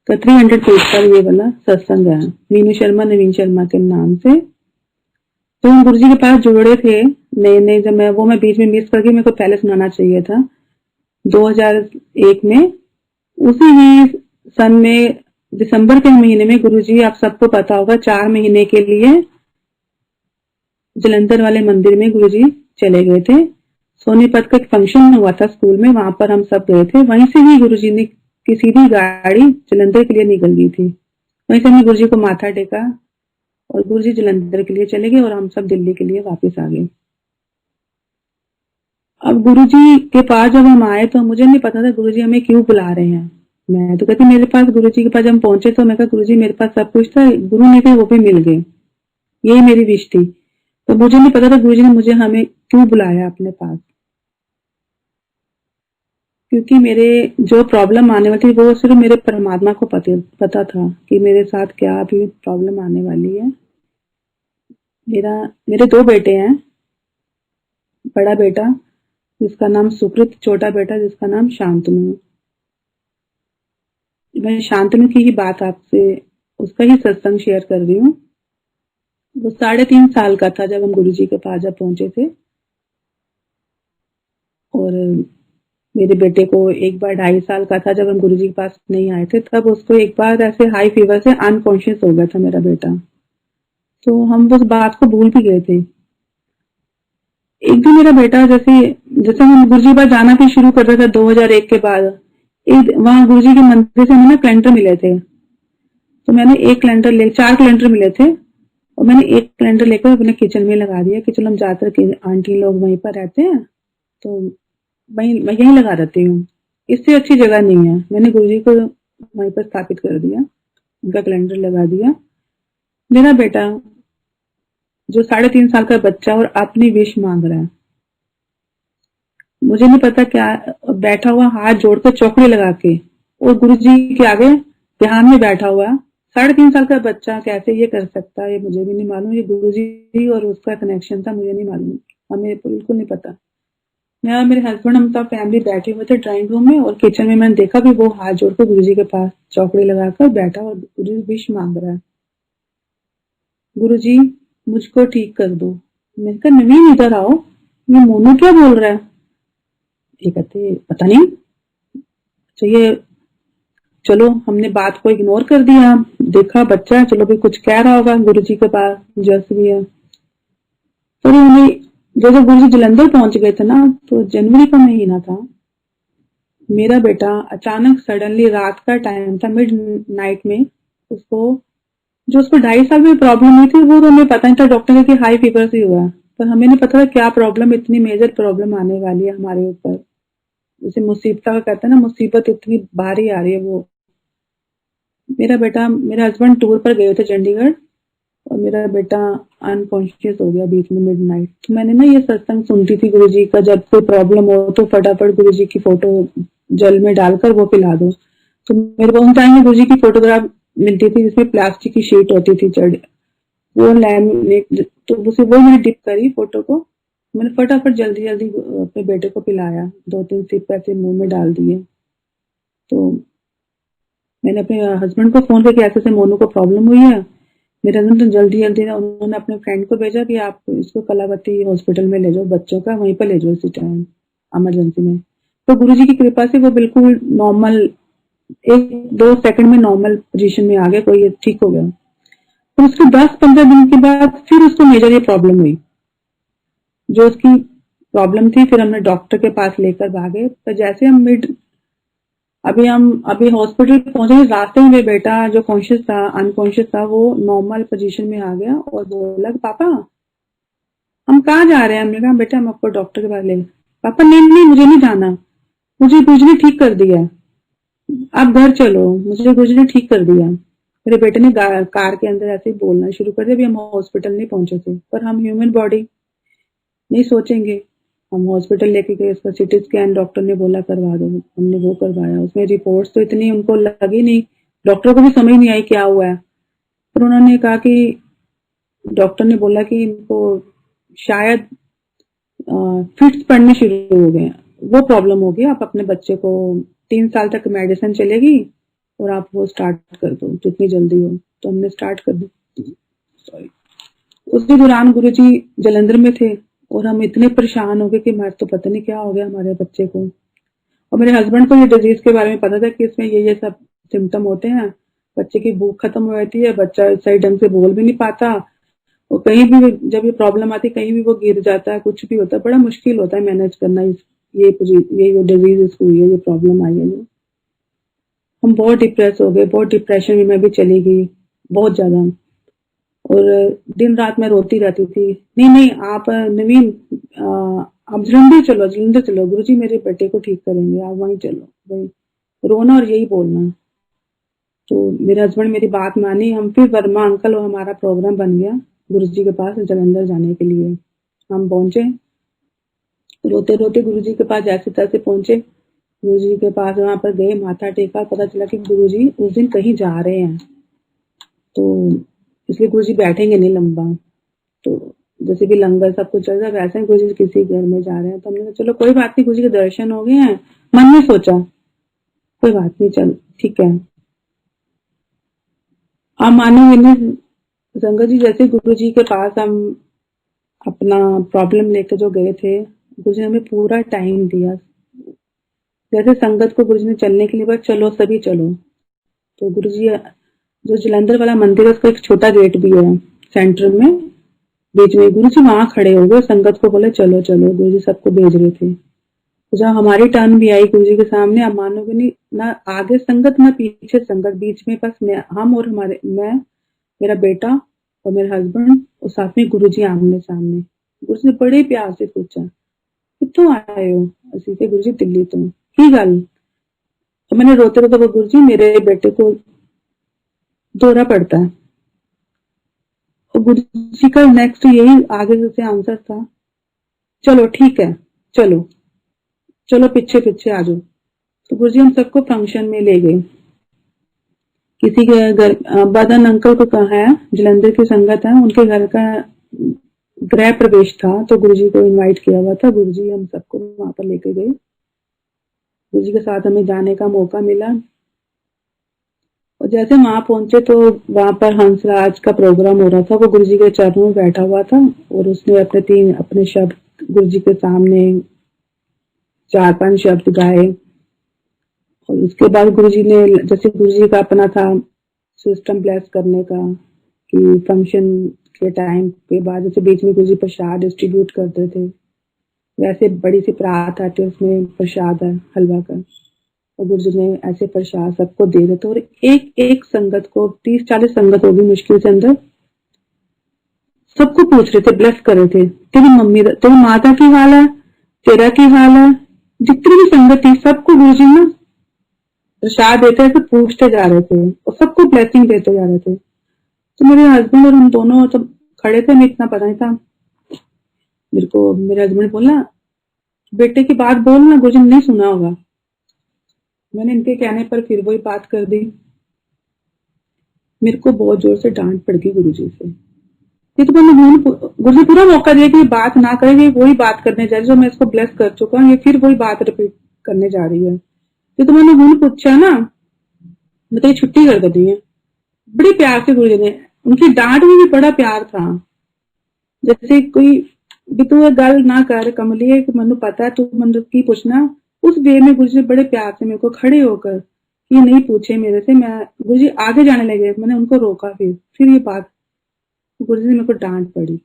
का 300 पेज पर ये वाला सत्संग है, मीनू शर्मा नवीन शर्मा के नाम से। तो हम गुरुजी के पास जुड़े थे नए जब मैं बीच में मिस कर गई, मेरे को पहले सुनाना चाहिए था। 2001 में, उसी ही सन में दिसंबर के महीने में गुरुजी, आप सबको पता होगा, 4 महीने के लिए जलंधर वाले मंदिर में गुरुजी चले गए थे। सोनीपत का एक फंक्शन हुआ था स्कूल में, वहां पर हम सब गए थे। वहीं से ही गुरुजी ने की सीधी गाड़ी जलंधर के लिए निकल गई थी। वहीं से हमने गुरुजी को माथा टेका और गुरुजी जलंधर के लिए चले गए और हम सब दिल्ली के लिए वापस आ गए। अब गुरुजी के पास जब हम आए तो मुझे नहीं पता था गुरुजी हमें क्यों बुला रहे हैं। मैं तो कहती मेरे पास, गुरुजी के पास जब हम पहुंचे तो मैं कहा गुरुजी मेरे पास सब कुछ था, गुरु ने कहा वो भी मिल गए, यही मेरी विश थी। तो मुझे नहीं पता था गुरुजी ने मुझे हमें क्यों बुलाया अपने पास, क्योंकि मेरे जो प्रॉब्लम आने वाली थी वो सिर्फ मेरे परमात्मा को पता था कि मेरे साथ क्या भी प्रॉब्लम आने वाली है। मेरे 2 बेटे हैं, बड़ा बेटा जिसका नाम सुकृत, छोटा बेटा जिसका नाम शांतनु। मैं शांतनु की ही बात आपसे, उसका ही सत्संग शेयर कर रही हूँ। वो 3.5 साल का था जब हम गुरुजी के पास जब पहुंचे थे। और मेरे बेटे को एक बार 2.5 साल का था जब हम गुरुजी के पास नहीं आए थे, तब उसको एक बार ऐसे हाई फीवर से अनकॉन्शियस हो गया था मेरा बेटा। तो हम उस बात को भूल भी गए थे। एक दिन मेरा बेटा जैसे हम गुरुजी के पास जाना भी शुरू कर रहा था 2001 के बाद, वहां गुरुजी के मंदिर से हमें कैलेंडर मिले थे। तो मैंने 4 कैलेंडर मिले थे और मैंने एक कैलेंडर लेकर अपने किचन में लगा दिया कि चलो हम ज्यादातर आंटी लोग वहीं पर रहते हैं तो मैं यहीं लगा देती हूँ, इससे अच्छी जगह नहीं है। मैंने गुरुजी को वहीं पर स्थापित कर दिया, उनका कैलेंडर लगा दिया। मेरा बेटा जो 3.5 साल का बच्चा और अपनी विश मांग रहा है, मुझे नहीं पता क्या, बैठा हुआ हाथ जोड़कर चौकड़ी लगा के और गुरुजी के आगे ध्यान में बैठा हुआ। 3.5 साल का बच्चा कैसे ये कर सकता है ये मुझे भी नहीं मालूम। ये गुरुजी और उसका कनेक्शन था, मुझे नहीं मालूम, हमें बिल्कुल नहीं पता। मैं और मेरे हस्बैंड हम सब फैमिली बैठे हुए थे ड्राइंग रूम में, और किचन में मैंने देखा कि वो हाथ जोड़कर गुरुजी के पास चौकड़ी लगाकर बैठा और गुरुजी विश मांग रहा है, गुरुजी मुझको ठीक कर दो। मैंने कहा नवीन इधर आओ, ये मोनू क्या बोल रहा है? ये कहते पता नहीं। चाहिए चलो, हमने बात को इग्नोर कर दिया, देखा बच्चा है, चलो भी कुछ कह रहा होगा गुरुजी के पास, जैसे भी है। तो उन्हें जैसे गुरुजी जलंधर पहुंच गए थे ना, तो जनवरी का महीना था। मेरा बेटा अचानक सडनली रात का टाइम था, मिड नाइट में उसको उसको 2.5 साल में प्रॉब्लम हुई थी, वो तो हमें पता नहीं था, डॉक्टर ने कि हाई फीवर से हुआ, पर हमें नहीं पता था क्या प्रॉब्लम, इतनी मेजर प्रॉब्लम आने वाली है हमारे ऊपर। जैसे मुसीबत का कहते हैं ना, मुसीबत इतनी भारी आ रही है वो। मेरा हस्बैंड टूर पर गए थे चंडीगढ़, और मेरा बेटा अनकॉन्शियस हो गया बीच में मिड नाइट। तो मैंने ना ये सत्संग सुनती थी गुरुजी का, जब कोई प्रॉब्लम हो तो फटाफट गुरुजी की फोटो जल में डालकर वो पिला दो। तो मेरे को उन टाइम में गुरुजी की फोटोग्राफ मिलती थी जिसमें प्लास्टिक की शीट होती थी चढ़, वो लैमिनेट, तो उसे वो मैंने डिप करी फोटो को, मैंने फटाफट जल्दी जल्दी अपने बेटे को पिलाया, 2-3 सिप ऐसे मुंह में डाल दिए। तो मैंने अपने हस्बैंड को फोन करके ऐसे मोनू को प्रॉब्लम हुई है, मेरे हस्बैंड तो जल्दी जल्दी उन्होंने अपने फ्रेंड को भेजा कि आप इसको कलावती हॉस्पिटल में ले जाओ, बच्चों का वहीं पर ले जाओ इसी टाइम इमरजेंसी में। तो गुरुजी की कृपा से वो बिल्कुल नॉर्मल, 1-2 सेकंड में नॉर्मल पोजीशन में आ गया, कोई ठीक हो गया। तो उसके 10-15 दिन के बाद फिर उसको मेजर ये प्रॉब्लम हुई, जो उसकी प्रॉब्लम थी। फिर हमने डॉक्टर के पास लेकर भागे, तो जैसे हम अभी हॉस्पिटल पहुंचे, रास्ते में मेरा बेटा जो कॉन्शियस था अनकॉन्शियस था, वो नॉर्मल पोजीशन में आ गया और बोला पापा हम कहाँ जा रहे हैं? हमने कहा बेटा हम आपको डॉक्टर के पास ले। पापा नहीं नहीं मुझे नहीं जाना, मुझे गुरुजी ने ठीक कर दिया, आप घर चलो, मुझे गुरुजी ने ठीक कर दिया। मेरे बेटे ने कार के अंदर ऐसे ही बोलना शुरू कर दिया। अभी हम हॉस्पिटल नहीं पहुंचे थे, पर हम ह्यूमन बॉडी नहीं सोचेंगे। हम हॉस्पिटल लेके गए, उसका सिटी स्कैन डॉक्टर ने बोला करवा दो, हमने वो करवाया। उसमें रिपोर्ट्स तो इतनी उनको लगी नहीं, डॉक्टर को भी समझ नहीं आई क्या हुआ है। पर उन्होंने कहा कि डॉक्टर ने बोला कि इनको शायद फिट्स पड़ने शुरू हो गए, वो प्रॉब्लम हो गई। आप अपने बच्चे को 3 साल तक मेडिसिन चलेगी और आप वो स्टार्ट कर दो जितनी जल्दी हो। तो हमने स्टार्ट कर दी। सॉरी, उसी दौरान गुरुजी जलंधर में थे और हम इतने परेशान हो गए कि मैं तो पता नहीं क्या हो गया हमारे बच्चे को। और मेरे हस्बैंड को ये डिजीज के बारे में पता था कि इसमें ये सब सिम्टम होते हैं, बच्चे की भूख खत्म हो जाती है, बच्चा सही ढंग से बोल भी नहीं पाता, और कहीं भी जब ये प्रॉब्लम आती है कहीं भी वो गिर जाता है, कुछ भी होता है, बड़ा मुश्किल होता है मैनेज करना। ये डिजीज इसको हुई है, ये प्रॉब्लम आई है, हम बहुत डिप्रेस हो गए, बहुत डिप्रेशन में मैं भी चली गई, बहुत ज्यादा। और दिन रात मैं रोती रहती थी, नहीं नहीं आप नवीन आप जलंधर चलो, गुरुजी मेरे बेटे को ठीक करेंगे, आप वहीं चलो, वहीं रोना और यही बोलना। तो मेरे हस्बैंड मेरी बात मानी, हम फिर वर्मा अंकल और हमारा प्रोग्राम बन गया गुरुजी के पास जलंधर जाने के लिए। हम पहुंचे, रोते रोते गुरुजी के पास जैसे तैसे पहुंचे, गुरुजी के पास वहां पर गए, माथा टेका, पता चला कि गुरुजी उस दिन कहीं जा रहे हैं, तो इसलिए गुरुजी बैठेंगे नहीं लंबा। तो जैसे कि लंगर सब कुछ चल रहा है, वैसे ही गुरुजी किसी घर में जा रहे हैं। तो हमने कहा चलो कोई बात नहीं, गुरुजी के दर्शन हो गए हैं, मन में सोचा कोई बात नहीं, चल ठीक है। आप मानोगे नहीं संगत जी, जैसे गुरुजी के पास हम अपना प्रॉब्लम लेकर जो गए थे, गुरुजी ने हमें पूरा टाइम दिया। जैसे संगत को गुरुजी ने चलने के लिए बोला चलो सभी चलो, तो गुरुजी जो जलंधर वाला मंदिर है उसका एक छोटा गेट भी है सेंटर में, बीच में गुरुजी वहां खड़े हो गए, संगत को बोले चलो चलो, गुरुजी सबको भेज रहे थे। तो जब हमारी टर्न भी आई गुरुजी के सामने, आप मानोगे नहीं, ना आगे संगत ना पीछे संगत, बीच में बस हम और मैं, मेरा बेटा और मेरे हस्बैंड, और साथ में गुरुजी आमने सामने। गुरुजी ने बड़े प्यार से पूछा कितों आए हो? असि के गुरुजी दिल्ली तो, की गल? तो मैंने रोते रोते वो गुरुजी मेरे बेटे को दौरा पड़ता है। और गुरुजी का नेक्स्ट यही आगे से आंसर था, चलो ठीक है, चलो चलो पीछे पीछे आ जाओ। तो गुरुजी हम सबको फंक्शन में ले गए। किसी के घर बदन अंकल को कहा है, जलंधर की संगत है, उनके घर का गृह प्रवेश था तो गुरुजी को इनवाइट किया हुआ था। गुरुजी हम सबको वहां पर लेके गए। गुरुजी के साथ हमें जाने का मौका मिला और जैसे वहां पहुंचे तो वहां पर हंसराज का प्रोग्राम हो रहा था। वो गुरुजी के चरणों में बैठा हुआ था और उसने अपने शब्द गुरुजी के सामने 4-5 शब्द गाए और उसके बाद गुरुजी ने जैसे गुरुजी का अपना था सिस्टम ब्लेस करने का कि फंक्शन के टाइम के बाद जैसे बीच में गुरुजी प्रसाद डिस्ट्रीब्यूट करते थे, वैसे बड़ी सी परात आती है उसमें प्रसाद है हलवा का और गुरुजी ने ऐसे प्रसाद सबको दे रहे थे और एक एक संगत को 30-40 संगत होगी मुश्किल से अंदर, सबको पूछ रहे थे, ब्लेस कर रहे थे, तेरी माता की हाल है, तेरा की हाल है। जितनी भी संगत थी सबको गुरुजी ने प्रसाद देते थे, पूछते जा रहे थे और सबको ब्लेसिंग देते जा रहे थे। तो मेरे हस्बैंड और हम दोनों जब खड़े थे, मैं इतना पता नहीं था, मेरे को मेरे हस्बैंड बोला बेटे की बात बोल ना, गुरुजी ने नहीं सुना होगा। मैंने इनके कहने पर फिर वही बात कर दी। मेरे को बहुत जोर से डांट पड़ गई गुरुजी से। ये तो मैंने गुरुजी पूरा मौका दिया कि ये बात ना करे, वही बात करने जा रही जो मैं इसको ब्लेस कर चुका हूँ, ये फिर वही बात रिपीट करने जा रही है। ये तो मैंने हुन पूछा ना, मैं तो छुट्टी कर दी है। बड़ी प्यार से गुरुजी ने, उनकी डांट में भी बड़ा प्यार था। जैसे कोई भी तू गल ना कर कमलिए, मनु पता है तू मन की पूछना, उस वे में गुरुजी बड़े प्यार से मेरे को खड़े होकर ये नहीं पूछे मेरे से। मैं गुरुजी आगे जाने लगे, मैंने उनको रोका। फिर ये बात गुरुजी ने मेरे को डांट पड़ी।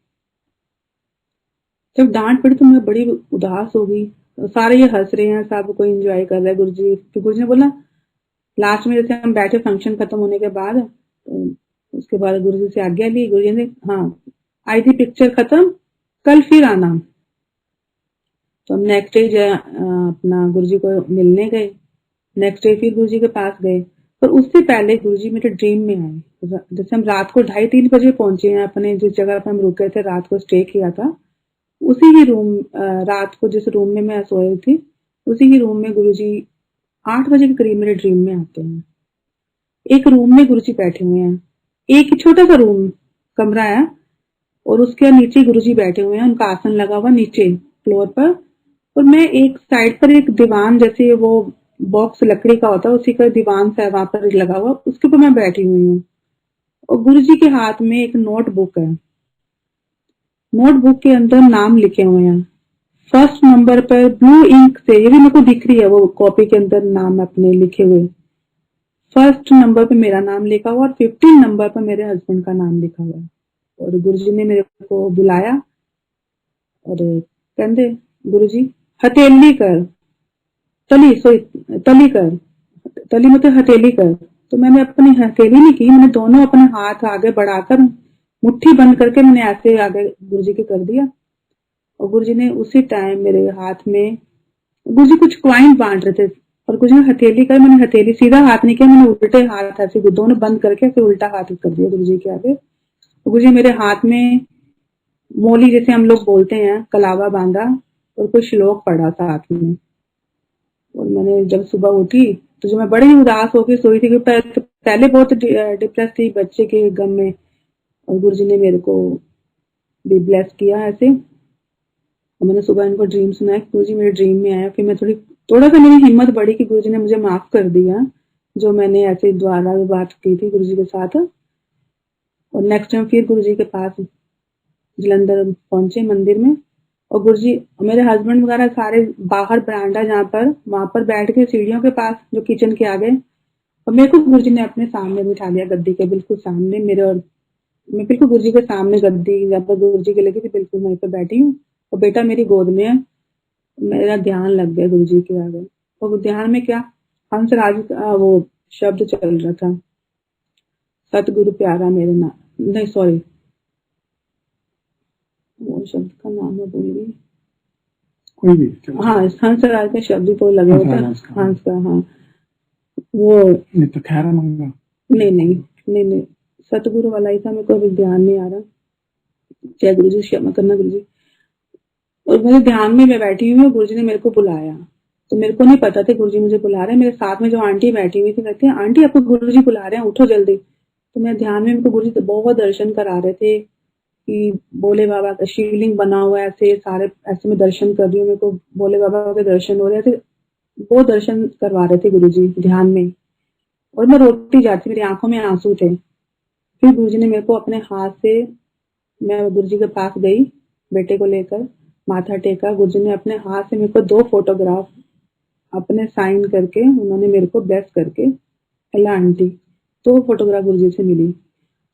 जब डांट पड़ी तो मैं बड़ी उदास हो गई। सारे ये हंस रहे हैं, सब कोई एंजॉय कर रहा है। गुरुजी फिर गुरुजी ने बोला लास्ट में जैसे हम बैठे फंक्शन खत्म होने के बाद, तो उसके बाद गुरुजी से आज्ञा ली। गुरुजी ने हाँ आई थी पिक्चर खत्म, कल फिर आना। तो हम नेक्स्ट डे अपना गुरुजी को मिलने गए। नेक्स्ट डे फिर गुरुजी के पास गए, पर उससे पहले गुरुजी मेरे ड्रीम में आए। जैसे हम रात को 2:30-3 बजे पहुंचे हैं अपने जिस जगह पर हम रुके थे, रात को स्टे किया था, उसी ही रूम, रात को जिस रूम में मैं सोई थी, उसी ही रूम में गुरुजी 8 बजे के करीब मेरे ड्रीम में आते हैं। एक रूम में गुरुजी बैठे हुए हैं, एक छोटा सा रूम कमरा है और उसके नीचे गुरुजी बैठे हुए हैं। उनका आसन लगा हुआ नीचे फ्लोर पर और मैं एक साइड पर एक दीवान जैसे वो बॉक्स लकड़ी का होता है उसी का दीवान सा वहां पर लगा हुआ, उसके ऊपर मैं बैठी हुई हूँ और गुरुजी के हाथ में एक नोटबुक है। नोटबुक के अंदर नाम लिखे हुए हैं। फर्स्ट नंबर पर ब्लू इंक से, ये भी मेरे को दिख रही है वो कॉपी के अंदर नाम अपने लिखे हुए। फर्स्ट नंबर पे मेरा नाम लिखा हुआ और 15 नंबर पर मेरे हस्बैंड का नाम लिखा हुआ। और गुरुजी ने मेरे को बुलाया और कहते गुरुजी हथेली कर, तली कर, तली मतलब हथेली कर। तो मैंने अपनी हथेली नहीं की, मैंने दोनों अपने हाथ आगे बढ़ाकर मुट्ठी बंद करके मैंने ऐसे आगे गुरुजी के कर दिया और गुरुजी ने उसी टाइम मेरे हाथ में, गुरुजी कुछ क्वाइन बांट रहे थे और गुरुजी ने हथेली कर, मैंने हथेली सीधा हाथ नहीं किया, मैंने उल्टे हाथ ऐसे दोनों बंद करके ऐसे उल्टा हाथ कर दिया गुरुजी के आगे। गुरुजी मेरे हाथ में मोली जैसे हम लोग बोलते हैं कलावा बांधा और कुछ श्लोक पढ़ा था हाथ में। और मैंने जब सुबह उठी तो जो मैं बड़ी उदास होकर सोई थी, पहले बहुत डिप्रेस थी बच्चे के गम में, और गुरुजी ने मेरे को भी ब्लेस किया ऐसे। और मैंने सुबह इनको ड्रीम सुनाया कि गुरुजी मेरे ड्रीम में आया। फिर मैं थोड़ा सा मेरी हिम्मत बढ़ी कि गुरुजी ने मुझे माफ कर दिया जो मैंने ऐसे द्वारा बात की थी गुरुजी के साथ। और नेक्स्ट टाइम फिर गुरुजी के पास जलंधर पहुंचे मंदिर में और गुरुजी मेरे हस्बैंड वगैरह सारे बाहर बरांडा जहाँ पर, वहां पर बैठ के सीढ़ियों के पास जो किचन के आगे, और मेरे को गुरुजी ने अपने सामने बिठा लिया गद्दी के बिल्कुल सामने मेरे, और मैं बिल्कुल गुरुजी के सामने गद्दी जहाँ पर गुरुजी की लगी थी बिल्कुल वहीं पर बैठी हूँ और बेटा मेरी गोद में है। मेरा ध्यान लग गया गुरुजी के आगे और ध्यान में क्या हंसराज का वो शब्द चल रहा था, सतगुरु प्यारा मेरे नाम, नहीं सॉरी वो शब्द का नाम मैं भूल गई, कोई भी हाँ हंसराज का शब्द तो लगे होता हंस का, हाँ वो नहीं तो खैर मंगा नहीं सतगुरु वाला ही था, मेरे को अभी ध्यान नहीं आ रहा। जय गुरु जी, क्षमा करना गुरु जी। और मेरे ध्यान में मैं बैठी हुई हूँ, गुरुजी ने मेरे को बुलाया तो मेरे को नहीं पता था गुरुजी मुझे बुला रहे हैं। मेरे साथ में जो आंटी बैठी हुई थी कहती है आंटी आपको गुरुजी बुला रहे हैं, उठो जल्दी। तो मैं ध्यान में मेरे को गुरुजी बहुत दर्शन करा रहे थे, कि भोले बाबा का शिवलिंग बना हुआ है, ऐसे सारे ऐसे मैं दर्शन कर रही हूँ, मेरे को भोले बाबा के दर्शन हो रहे थे। वो दर्शन करवा रहे थे गुरुजी ध्यान में, और मैं रोती जाती, मेरी आंखों में आंसू थे। फिर गुरुजी ने मेरे को अपने हाथ से, मैं गुरुजी के पास गई बेटे को लेकर, माथा टेका। गुरुजी ने अपने हाथ से मेरे को 2 फोटोग्राफ अपने साइन करके उन्होंने मेरे को ब्लेस करके, अल्लाह आंटी 2 फोटोग्राफ गुरुजी से मिली।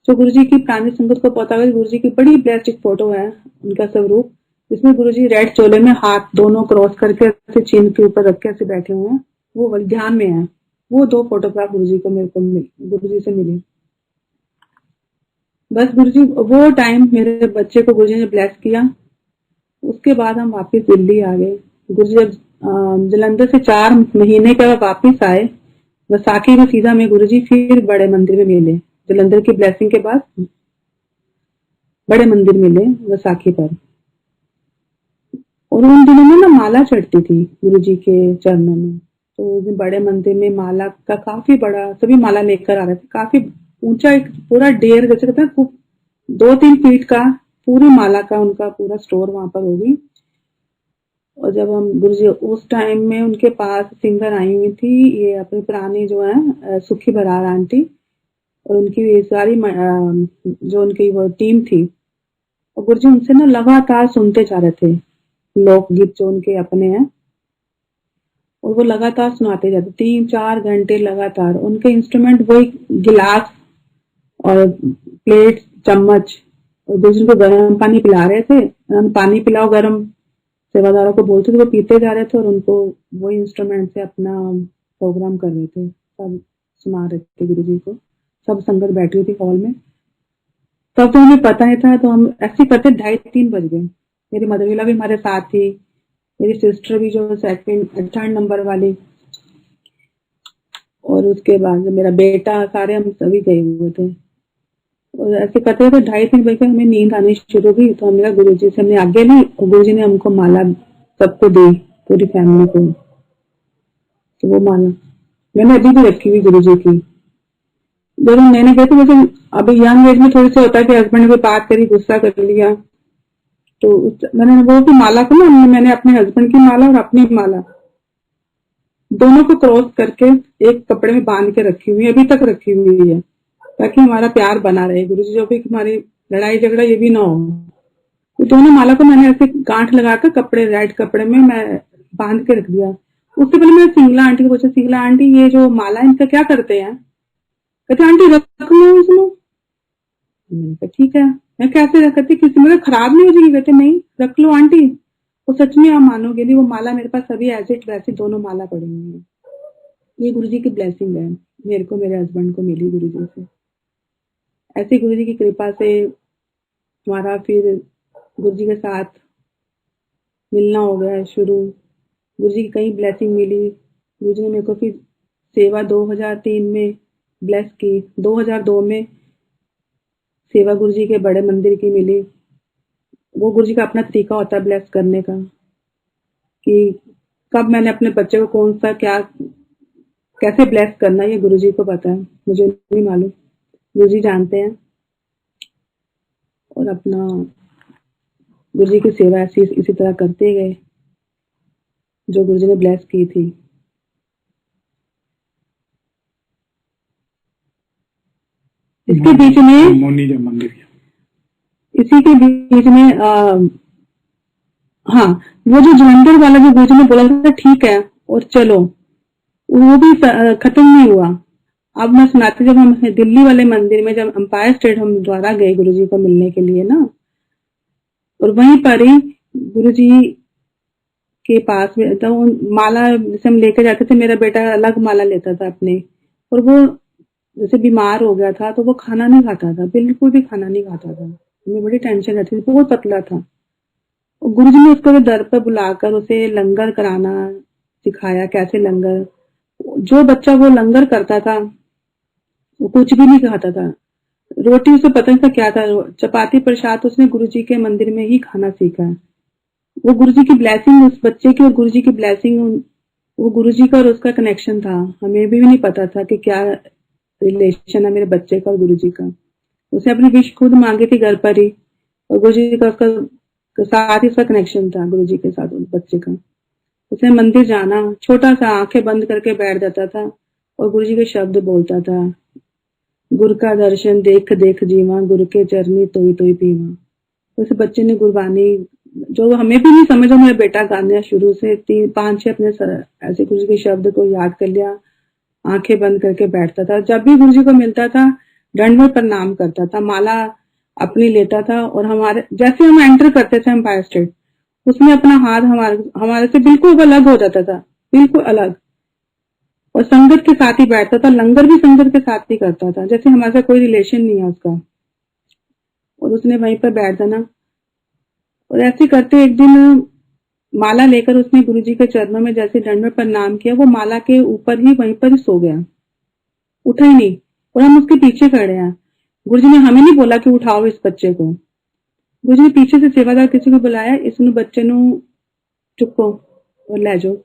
तो गुरुजी की प्राणी संगत को पता है, गुरुजी की बड़ी ब्लेस्ड एक फोटो है, उनका स्वरूप, जिसमें गुरुजी रेड चोले में हाथ दोनों क्रॉस करके ऐसे चिन्ह के ऊपर रख के ऐसे बैठे हुए हैं, वो ध्यान में है। वो 2 फोटोग्राफ गुरुजी को मेरे को गुरुजी से मिली। बस गुरुजी वो टाइम मेरे बच्चे को गुरुजी ने ब्लेस किया। उसके बाद हम वापस दिल्ली आ गए। गुरुजी जब जलंधर से 4 महीने के बाद वापस आए, वैसाखी में सीधा में गुरुजी फिर बड़े मंदिर में मिले। जलंधर की ब्लेसिंग के बाद बड़े मंदिर मिले वैसाखी पर, और उन दिनों में ना माला चढ़ती थी गुरुजी के चरणों में। तो उस दिन बड़े मंदिर में माला का काफी बड़ा, सभी माला लेकर आ रहे थे, काफी ऊंचा, एक पूरा ढेर जैसे कहते हैं 2-3 फीट का पूरी माला का उनका पूरा स्टोर वहां पर होगी। और जब हम गुरुजी उस टाइम में उनके पास सिंगर आई हुई थी, ये अपनी पुरानी जो है सुखी बरार आंटी, और उनकी ये सारी जो उनकी वो टीम थी, और गुरुजी उनसे ना लगातार सुनते जा रहे थे लोकगीत जो उनके अपने हैं, और वो लगातार सुनाते जाते 3-4 घंटे लगातार। उनके इंस्ट्रूमेंट वही गिलास और प्लेट चम्मच, और गुरुजी को गर्म पानी पिला रहे थे, पानी पिलाओ गर्म, सेवादारों को बोलते थे, वो पीते जा रहे थे, और उनको वही इंस्ट्रूमेंट से अपना प्रोग्राम कर रहे थे, सब सुना रहे थे गुरुजी को। सब संगत बैठी हुई थी हॉल में। तब तो हमें पता नहीं था, तो हम ऐसे करते 2:30-3 बज गए। मेरी मदरविला भी हमारे साथ थी, मेरी सिस्टर भी जो 3rd नंबर वाली, और उसके बाद मेरा बेटा, सारे हम सभी गए हुए थे। और ऐसे करते थे 2:30-3 बजे हमें नींद आनी शुरू हुई। तो हमने गुरुजी से हमने आगे ली, और गुरुजी ने हमको माला सबको दी, पूरी फैमिली को। तो वो माला मैंने अभी भी रखी हुई गुरुजी की। जब मैंने गए तो वैसे अभी यंग एज में थोड़ी सी होता है कि हस्बैंड को बात करी, गुस्सा कर लिया, तो मैंने वो की माला को ना, मैंने अपने हस्बैंड की माला और अपनी माला दोनों को क्रॉस करके एक कपड़े में बांध के रखी हुई है, अभी तक रखी हुई है, ताकि हमारा प्यार बना रहे। गुरुजी जो भी हमारी लड़ाई झगड़ा ये भी ना हो। तो दोनों माला को मैंने ऐसे गांठ लगाकर कपड़े, रेड कपड़े में मैं बांध के रख दिया। उससे पहले मैं सिंगला आंटी को पूछा, सिंगला आंटी ये जो माला इनका क्या करते हैं? कहते आंटी रख लो उसमें। मैंने कहा ठीक है। मैं कैसे रख सकती, किसी में खराब नहीं हो जाएगी? कहते नहीं, रख लो आंटी। तो सच में आप मानोगे नहीं, वो माला मेरे पास अभी एज इट वैसे दोनों माला पड़ी हुई है। ये गुरुजी की ब्लेसिंग है, मेरे को मेरे हस्बैंड को मिली गुरुजी से। ऐसी गुरुजी की कृपा से हमारा फिर गुरुजी के साथ मिलना हो गया है शुरू। गुरुजी की कई ब्लेसिंग मिली। गुरुजी ने मेरे को फिर सेवा 2003 में ब्लेस की। 2002 में सेवा गुरुजी के बड़े मंदिर की मिली। वो गुरुजी का अपना तरीका होता है ब्लेस करने का, कि कब मैंने अपने बच्चे को कौन सा क्या कैसे ब्लेस करना है, ये गुरुजी को पता है, मुझे नहीं मालूम, गुरुजी जानते हैं। और अपना गुरुजी की सेवा ऐसी इसी तरह करते गए जो गुरुजी ने ब्लेस की थी। इसके बीच में मोनी मंदिर, इसी के बीच में हाँ, वो जो जलंधर वाला जो गुरुजी ने बोला था ठीक है और चलो, वो भी खत्म नहीं हुआ। अब मैं सुनाती, जब हम दिल्ली वाले मंदिर में, जब एम्पायर स्टेट हम द्वारा गए गुरुजी को मिलने के लिए ना, और वहीं पर ही गुरुजी के पास में तो माला जैसे हम लेके जाते थे, मेरा बेटा अलग माला लेता था अपने, और वो जैसे बीमार हो गया था तो वो खाना नहीं खाता था, बिल्कुल भी खाना नहीं खाता था। हमें बड़ी टेंशन रहती थी, बहुत पतला था। और गुरुजी ने उसको दर पर बुलाकर उसे लंगर कराना सिखाया, कैसे लंगर। जो बच्चा वो लंगर करता था वो कुछ भी नहीं खाता था, रोटी उसे पता नहीं था क्या था, चपाती प्रसाद उसने गुरुजी के मंदिर में ही खाना सीखा। वो गुरुजी की ब्लेसिंग उस बच्चे की, और गुरुजी की ब्लेसिंग, वो गुरुजी का और उसका कनेक्शन था। हमें भी नहीं पता था कि क्या रिलेशन है मेरे बच्चे का और गुरुजी का। उसे अपनी विश खुद मांगी थी घर पर ही, और गुरु जी का उसका साथ ही उसका कनेक्शन था गुरु जी के साथ उस बच्चे का। उसने मंदिर जाना, छोटा सा आंखें बंद करके बैठ जाता था और गुरु जी के शब्द बोलता था, गुरु का दर्शन देख देख जीवा, गुरु के चरनी तोई तोई पीवा। उस बच्चे ने गुरबानी, जो हमें भी नहीं समझा, मेरा बेटा गाने शुरू से 3-5-6 अपने ऐसे गुरु जी के शब्द को याद कर लिया, आंखें बंद करके बैठता था। जब भी गुरु जी को मिलता था दंडवत प्रणाम करता था, माला अपनी लेता था और हमारे जैसे हम एंटर करते थे एम्पायर स्टेट, उसमें अपना हाथ हमारे से बिल्कुल अलग हो जाता था, बिल्कुल अलग। और संगत के साथ ही बैठता था, लंगर भी संगत के साथ ही करता था, जैसे हमारे साथ कोई रिलेशन नहीं है उसका। और उसने वहीं पर बैठ जाना और ऐसे करते एक दिन माला लेकर उसने गुरुजी के चरणों में जैसे दंडवत प्रणाम किया, वो माला के ऊपर ही वहीं पर ही सो गया, उठा ही नहीं। और हम उसके पीछे खड़े हैं। गुरुजी ने हमें नहीं बोला कि उठाओ इस बच्चे को। गुरुजी ने पीछे से सेवादार किसी को बुलाया, इसनु बच्चे नु चुको और ले जाओ।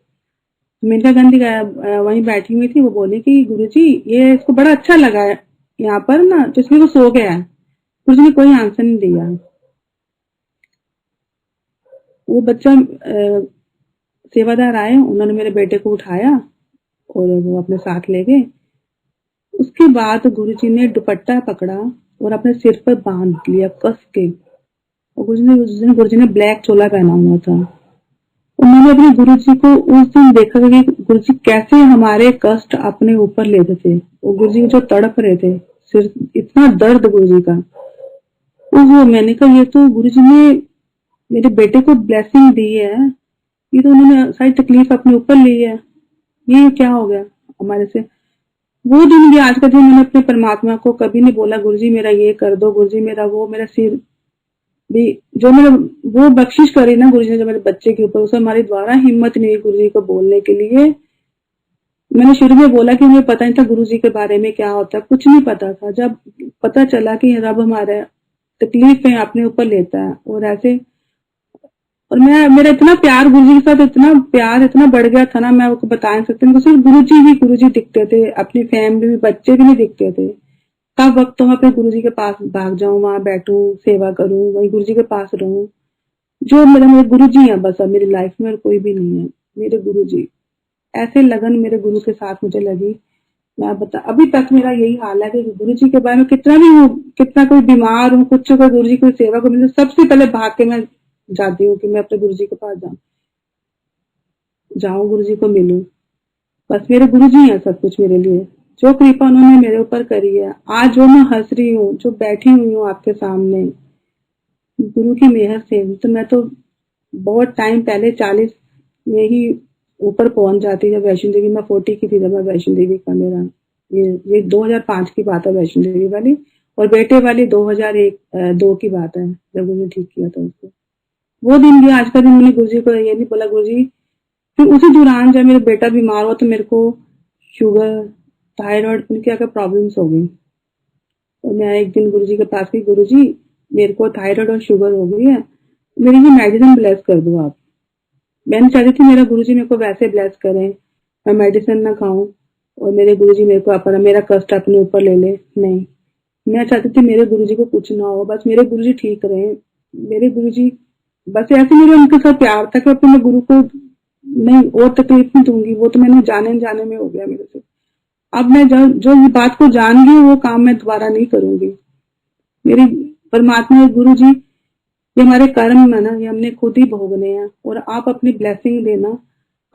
मेनका गांधी वहीं बैठी हुई थी, वो बोली कि गुरुजी ये इसको बड़ा अच्छा लगा है यहाँ पर ना, तो इसलिए वो सो गया है। गुरुजी ने कोई आंसर नहीं दिया। वो बच्चा सेवादार आए, उन्होंने मेरे बेटे को उठाया और वो अपने साथ ले गए। उसके बाद गुरुजी ने दुपट्टा पकड़ा और अपने सिर पर बांध लिया कस के। और गुरुजी ने ब्लैक चोला पहना हुआ था। उन्होंने अपने गुरुजी को उस दिन देखा कि गुरुजी कैसे हमारे कष्ट अपने ऊपर लेते थे। और गुरुजी जो तड़प रहे थे, सिर इतना दर्द गुरुजी का। ओहो, मैंने कहा ये तो गुरुजी ने मेरे बेटे को ब्लेसिंग दी है, ये तो उन्होंने सारी तकलीफ अपने ऊपर ली है, ये क्या हो गया हमारे से। वो दिन भी आज का दिन मैंने अपने परमात्मा को कभी नहीं बोला गुरुजी मेरा ये कर दो, गुरुजी मेरा वो, मेरा सिर भी जो मेरा वो बख्शिश करी ना गुरुजी ने जो मेरे बच्चे के ऊपर, उसे हमारे द्वारा हिम्मत नहीं गुरुजी को बोलने के लिए। मैंने शुरू में बोला कि मुझे पता नहीं था गुरुजी के बारे में क्या होता है, कुछ नहीं पता था। जब पता चला कि रब हमारे तकलीफें अपने ऊपर लेता है और ऐसे, और मेरा इतना प्यार गुरुजी के साथ, इतना प्यार इतना बढ़ गया था ना, मैं आपको बता नहीं सकती। मुझे सिर्फ गुरुजी दिखते थे, अपनी फैमिली में बच्चे भी नहीं दिखते थे। कब वक्त तो मैं अपने गुरुजी के पास भाग जाऊं, वहां बैठूं, सेवा करूं, वही गुरुजी के पास रहूं। जो मेरे गुरुजी है बस, अब मेरी लाइफ में और कोई भी नहीं है। मेरे गुरुजी, ऐसे लगन मेरे गुरु के साथ मुझे लगी। मैं बता, अभी तक मेरा यही हाल है कि गुरुजी के बारे में कितना भी हूँ, कितना कोई बीमार हूँ, कुछ को गुरुजी की सेवा को मिले, सबसे पहले भाग के मैं जाती हूँ कि मैं अपने गुरुजी के पास जाऊं, गुरुजी को मिलूं। बस मेरे गुरुजी हैं सब कुछ मेरे लिए। जो कृपा उन्होंने मेरे ऊपर करी है, आज जो मैं हंस रही हूँ, जो बैठी हुई हूँ आपके सामने, गुरु की मेहर से। तो मैं तो बहुत टाइम पहले 40 में ही ऊपर पहुंच जाती। जब वैष्णो देवी मैं 40 की थी, जब मैं वैष्णो देवी का मेरा ये 2005 की बात है वैष्णो देवी वाली, और बेटे वाली 2001-2 की बात है जब मुझे ठीक किया था उसको। वो दिन भी आज का दिन मैंने गुरुजी को ये नहीं बोला गुरुजी। फिर उसी दौरान जब मेरा बेटा बीमार हुआ तो मेरे को शुगर, थायराइड, क्या क्या प्रॉब्लम्स हो गई। और मैं एक दिन गुरुजी के पास गई, गुरुजी मेरे को थायराइड और शुगर हो गई है, मेरी ये मेडिसिन ब्लेस कर दो आप। मैंने चाहती थी मेरा गुरुजी मेरे को वैसे ब्लेस करें, मैं मेडिसिन ना खाऊं और मेरे गुरुजी मेरे को अपना मेरा कष्ट अपने ऊपर ले ले। नहीं, मैं चाहती थी मेरे गुरुजी को कुछ ना हो, बस मेरे गुरुजी ठीक रहे। मेरे गुरुजी बस ऐसे, मेरे उनके साथ प्यार था कि अपने गुरु को नहीं और तकलीफ नहीं दूंगी। वो तो मैंने जाने में हो गया मेरे से। अब मैं जो बात को जान गई वो काम मैं दोबारा नहीं करूंगी। मेरी परमात्मा गुरु जी, ये हमारे कर्म है ना, ये हमने खुद ही भोगने हैं। और आप अपनी ब्लेसिंग देना,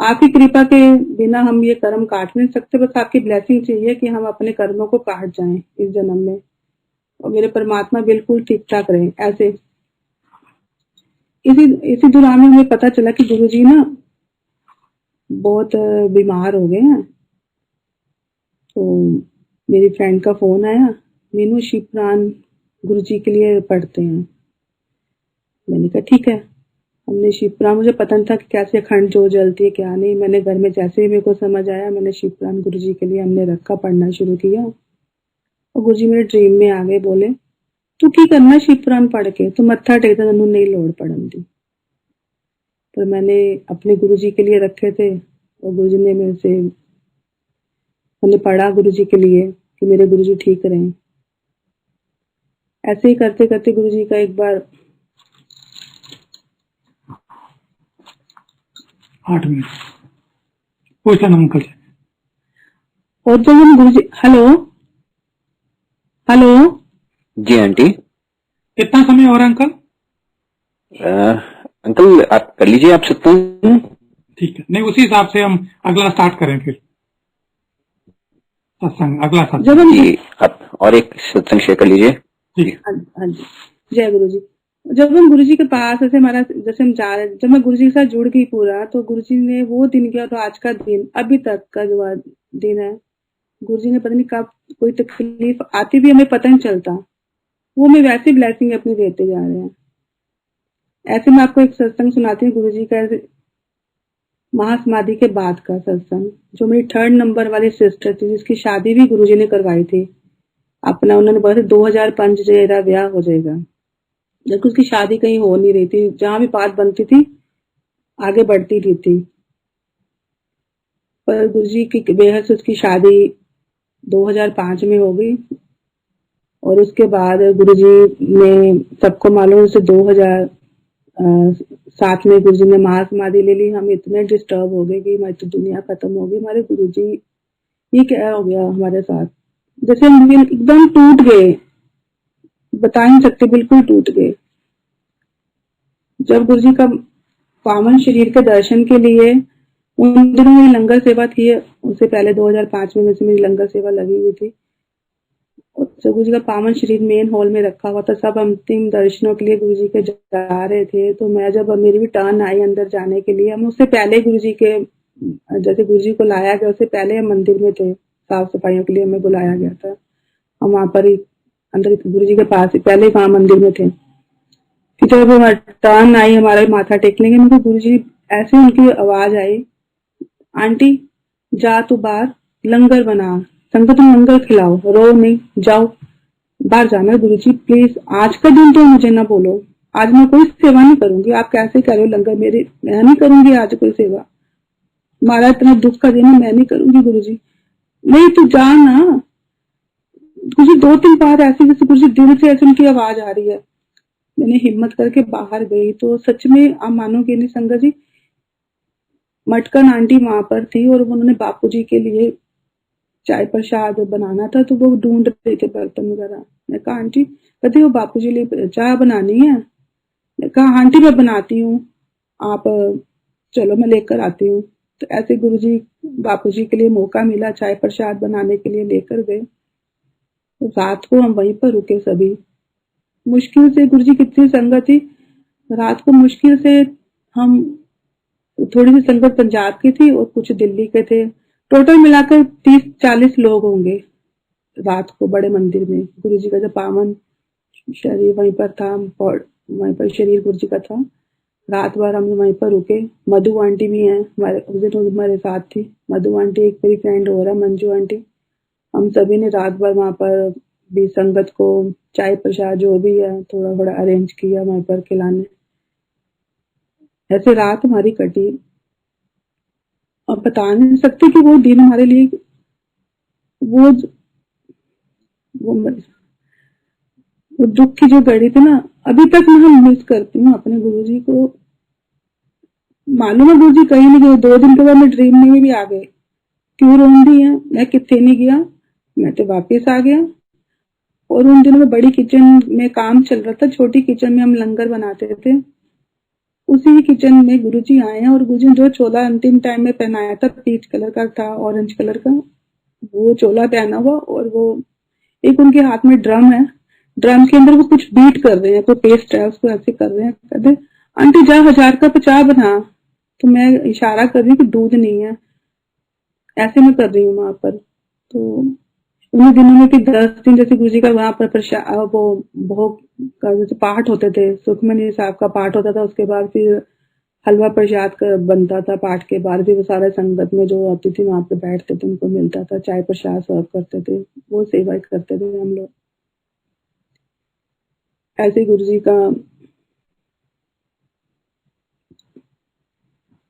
आपकी कृपा के बिना हम ये कर्म काट नहीं सकते। बस आपकी ब्लेसिंग चाहिए कि हम अपने कर्मों को काट जाएं इस जन्म में, और मेरे परमात्मा बिल्कुल ठीक ठाक रहे। ऐसे इसी दौरान में हमें पता चला कि गुरु जी ना बहुत बीमार हो गए हैं। तो मेरी फ्रेंड का फोन आया, मीनू शिवपुराण गुरु जी के लिए पढ़ते हैं। मैंने कहा ठीक है। हमने शिवपुराण, मुझे पता नहीं था कि कैसे अखंड जोत जलती है क्या नहीं। मैंने घर में जैसे ही मेरे को समझ आया, मैंने शिवपुराण गुरु जी के लिए हमने रखा, पढ़ना शुरू किया। और गुरु जी मेरे ड्रीम में आ गए, बोले तू की करना शिवपुराण पढ़ के, तू मत्था टेकता तैनू नहीं लोड़ पड़न दी। पर मैंने अपने गुरु जी के लिए रखे थे और गुरु जी ने मेरे से, मैंने पढ़ा गुरु जी के लिए कि मेरे गुरु जी ठीक रहें। ऐसे ही करते करते गुरु जी का एक बार 8 मिनट पूछ लेना अंकल से। और जब हम गुरुजी, हेलो हेलो, जी आंटी। कितना समय हो रहा है अंकल? अंकल आप कर लीजिए, आप सकते हैं। ठीक है, नहीं उसी हिसाब से हम अगला स्टार्ट करें फिर सत्संग, अगला जब सत्संग। हम जी आप और एक सत्संग शेयर कर लीजिए। ठीक। हाँ हाँ जी, जय गुरु जी। जब हम गुरु जी के पास ऐसे हमारा जैसे हम जा रहे, जब मैं गुरु जी के साथ जुड़ गई पूरा, तो गुरु जी ने वो दिन किया, तो आज का दिन अभी तक का जो दिन है, गुरु जी ने पता नहीं कब कोई तकलीफ आती भी हमें पता नहीं चलता, वो हमें वैसी ब्लेसिंग अपनी देते जा रहे हैं। ऐसे मैं आपको एक सत्संग सुनाती हूँ गुरु जी का, ऐसे महासमाधि के बाद का सत्संग, जो मेरी 3rd नंबर वाली सिस्टर थी, जिसकी शादी भी गुरु जी ने करवाई थी अपना। उन्होंने बोला था 2005 मेरा ब्याह हो जाएगा, जबकि उसकी शादी कहीं हो नहीं रही थी, जहां भी बात बनती थी आगे बढ़ती नहीं थी। पर गुरुजी की बेहद से उसकी शादी 2005 में हो गई, और उसके बाद गुरुजी ने, सबको मालूम है, 2007 में गुरुजी ने महासमाधि ले ली। हम इतने डिस्टर्ब हो गए कि हमारी तो दुनिया खत्म हो गई, हमारे गुरुजी ये क्या हो गया हमारे साथ, जैसे हम एकदम टूट गए, बता नहीं सकते, बिल्कुल टूट गए। जब गुरुजी का पावन शरीर के दर्शन के लिए, उन दिनों मेरी लंगर सेवा थी, उससे पहले 2005 में मेरी लंगर सेवा लगी हुई थी। गुरु जी का पावन शरीर मेन हॉल में रखा हुआ था, सब अंतिम दर्शनों के लिए गुरु जी के जा रहे थे। तो मैं, जब मेरी भी टर्न आई अंदर जाने के लिए, हम उससे पहले गुरु जी के, जैसे गुरु जी को लाया गया उससे पहले हम मंदिर में थे, साफ सफाइयों के लिए हमें बुलाया गया था। हम वहां पर ही अंदर गुरु जी के पास ही पहले वहां मंदिर में थे। कि जब टर्न आई हमारा माथा टेकने के, मुझे गुरु जी ऐसे उनकी आवाज आई, आंटी जा तू बाहर लंगर बना, संगत में लंगर खिलाओ, रो नहीं, जाओ बाहर जाना। गुरु जी प्लीज आज का दिन तो मुझे ना बोलो, आज मैं कोई सेवा नहीं करूंगी। आप कैसे कर रहे हो लंगर, मेरे मैं नहीं करूंगी आज कोई सेवा, हमारा इतना दुख का दिन है, मैं नहीं करूंगी। गुरु जी नहीं तू जा ना। गुरु जी 2-3 बार ऐसे, जैसे गुरु जी दिल से ऐसे उनकी आवाज आ रही है। मैंने हिम्मत करके बाहर गई, तो सच में आप मानोगे नहीं संगत जी, मटकन आंटी वहां पर थी, और उन्होंने बापूजी के लिए चाय प्रसाद बनाना था, तो वो ढूंढ रहे थे बर्तन वगैरह। मैं कहा आंटी, कहते वो बापूजी लिए चाय बनानी है। मैं कहा आंटी मैं बनाती हूँ, आप चलो मैं लेकर आती हूँ। तो ऐसे गुरुजी, बापूजी के लिए मौका मिला, चाय प्रसाद बनाने के लिए लेकर गए। तो रात को हम वहीं पर रुके सभी, मुश्किल से गुरुजी कितनी संगत थी, रात को मुश्किल से हम, थोड़ी सी संगत पंजाब की थी और कुछ दिल्ली के थे, टोटल मिलाकर 30-40 लोग होंगे रात को बड़े मंदिर में। गुरु जी का जो पावन शरीर वहीं पर था, वहीं पर शरीर गुरु जी का था। रात भर हम वहीं पर रुके। मधु आंटी भी हैं हमारे साथ थी, मधु आंटी, एक मेरी फ्रेंड और है मंजू आंटी। हम सभी ने रात भर वहां पर भी संगत को चाय प्रसाद जो भी है थोड़ा थोड़ा अरेंज किया वहां पर खिलाने। ऐसे रात हमारी कटी। अब बता नहीं सकते कि वो दिन हमारे लिए, वो वो, वो दुख की जो घड़ी थी ना, अभी तक मैं मिस करती हूँ अपने गुरुजी को। मालूम है गुरुजी कहीं नहीं गए, 2 दिन के बाद मैं ड्रीम में भी आ गए। क्यों रोंदी है, मैं कितने नहीं गया, मैं तो वापस आ गया। और उन दिनों में बड़ी किचन में काम चल रहा था, छोटी किचन में हम लंगर बनाते थे। उसी किचन में गुरुजी आए हैं, और गुरुजी जो चोला अंतिम टाइम में पहनाया था, पीच कलर का था, ऑरेंज कलर का, वो चोला पहना हुआ, और वो एक उनके हाथ में ड्रम है, ड्रम के अंदर वो कुछ बीट कर रहे हैं, कोई पेस्ट है उसको ऐसे कर रहे हैं। कहते आंटी जा 1000 का 50 बना। तो मैं इशारा कर रही हूँ कि दूध नहीं है, ऐसे मैं कर रही हूँ वहां पर। तो उन्हीं दिनों में फिर 10 दिन जैसे गुरु जी का वहां पर वो भोग का जैसे पाठ होते थे, सुखमनी साहब का पाठ होता था, उसके बाद फिर हलवा प्रसाद का बनता था, पाठ के बाद भी वो सारे संगत में जो आती थी वहां पे बैठते थे, उनको मिलता था, चाय प्रसाद सर्व करते थे, वो सेवा करते थे हम लोग। ऐसे गुरु जी का,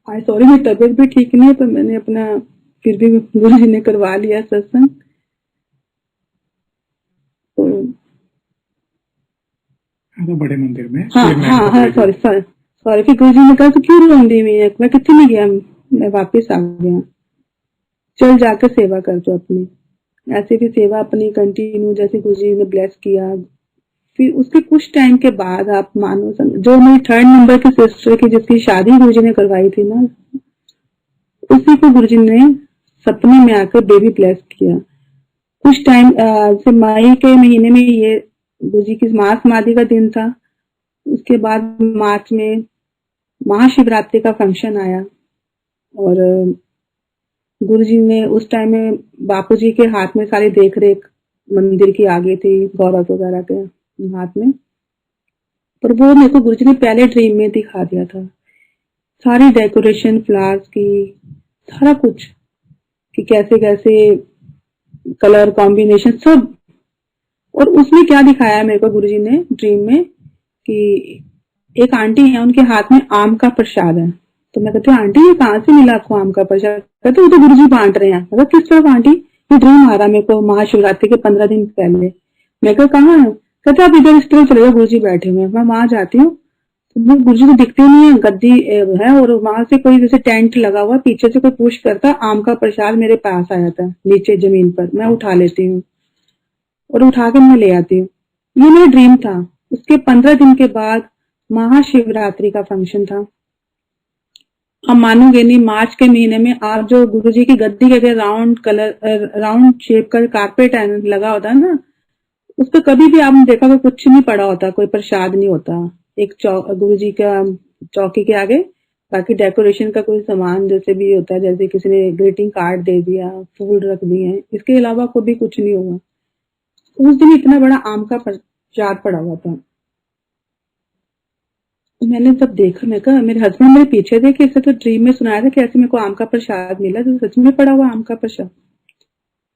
आई सॉरी मेरी तबीयत भी ठीक नहीं है, पर मैंने अपना फिर भी गुरु जी ने करवा लिया सत्संग। तो बड़े मंदिर में हाँ हाँ हाँ, सॉरी सॉरी। फिर गुरु जी ने कहा तो क्यों रोंदी हुई है? मैं कितने में गया, मैं वापिस आ गया, चल जाकर सेवा कर दो अपनी। ऐसे भी सेवा अपनी कंटिन्यू, जैसे गुरु जी ने ब्लेस किया। फिर उसके कुछ टाइम के बाद आप मानो जो मेरी 3rd नंबर की सिस्टर की जिसकी शादी गुरु जी ने करवाई थी ना, उसी को गुरु जी ने सपने में आकर बेबी ब्लेस किया। कुछ टाइम से मई के महीने में ये गुरु जी की महासमाधि का दिन था। उसके बाद मार्च में महाशिवरात्रि का फंक्शन आया और गुरु जी ने उस टाइम में बापू जी के हाथ में सारी देख रेख मंदिर की आ गई थी, गौरव वगैरह के हाथ में। पर वो मेरे को गुरु जी ने पहले ड्रीम में दिखा दिया था, सारी डेकोरेशन फ्लावर्स की, सारा कुछ, कि कैसे कैसे कलर कॉम्बिनेशन सब। और उसमें क्या दिखाया मेरे को गुरु जी ने ड्रीम में कि एक आंटी है, उनके हाथ में आम का प्रसाद है। तो मैं कहती हूँ आंटी ये कहाँ से मिला आपको आम का प्रसाद? कहते वो तो गुरु जी बांट रहे हैं। मतलब किस तरफ आंटी? ये ड्रीम आ रहा मेरे को महाशिवरात्रि के 15 दिन पहले। मैं कहा कहाँ है? कहते आप इधर इस तरफ चले जाओ, गुरु जी बैठे हुए हैं। मैं वहां जाती हूँ तो गुरु जी तो दिखते नहीं है, गद्दी है और वहां से कोई जैसे टेंट लगा हुआ, पीछे से कोई पुश करता, आम का प्रसाद मेरे पास आ जाता है नीचे जमीन पर। मैं उठा लेती हूँ और उठा कर मैं ले आती हूँ। ये मेरा ड्रीम था। उसके 15 दिन के बाद महाशिवरात्रि का फंक्शन था। आप मानोगे नहीं, मार्च के महीने में आप जो गुरु जी की गद्दी के राउंड कलर राउंड शेप का कारपेट लगा होता है ना, उस पर कभी भी आपने देखा कोई कुछ नहीं पड़ा होता, कोई प्रसाद नहीं होता। एक गुरु जी का चौकी के आगे बाकी डेकोरेशन का कोई सामान जैसे भी होता है, जैसे किसी ने ग्रीटिंग कार्ड दे दिया, फूल रख दिए, इसके अलावा कोई भी कुछ नहीं हुआ। उस दिन इतना बड़ा आम का प्रसाद पड़ा हुआ था। मैंने जब देखा, मैं कहा मेरे हस्बैंड मेरे पीछे थे कि इसे तो ड्रीम में सुनाया था कि ऐसे मेरे को आम का प्रसाद मिला, तो सच में पड़ा हुआ आम का प्रसाद।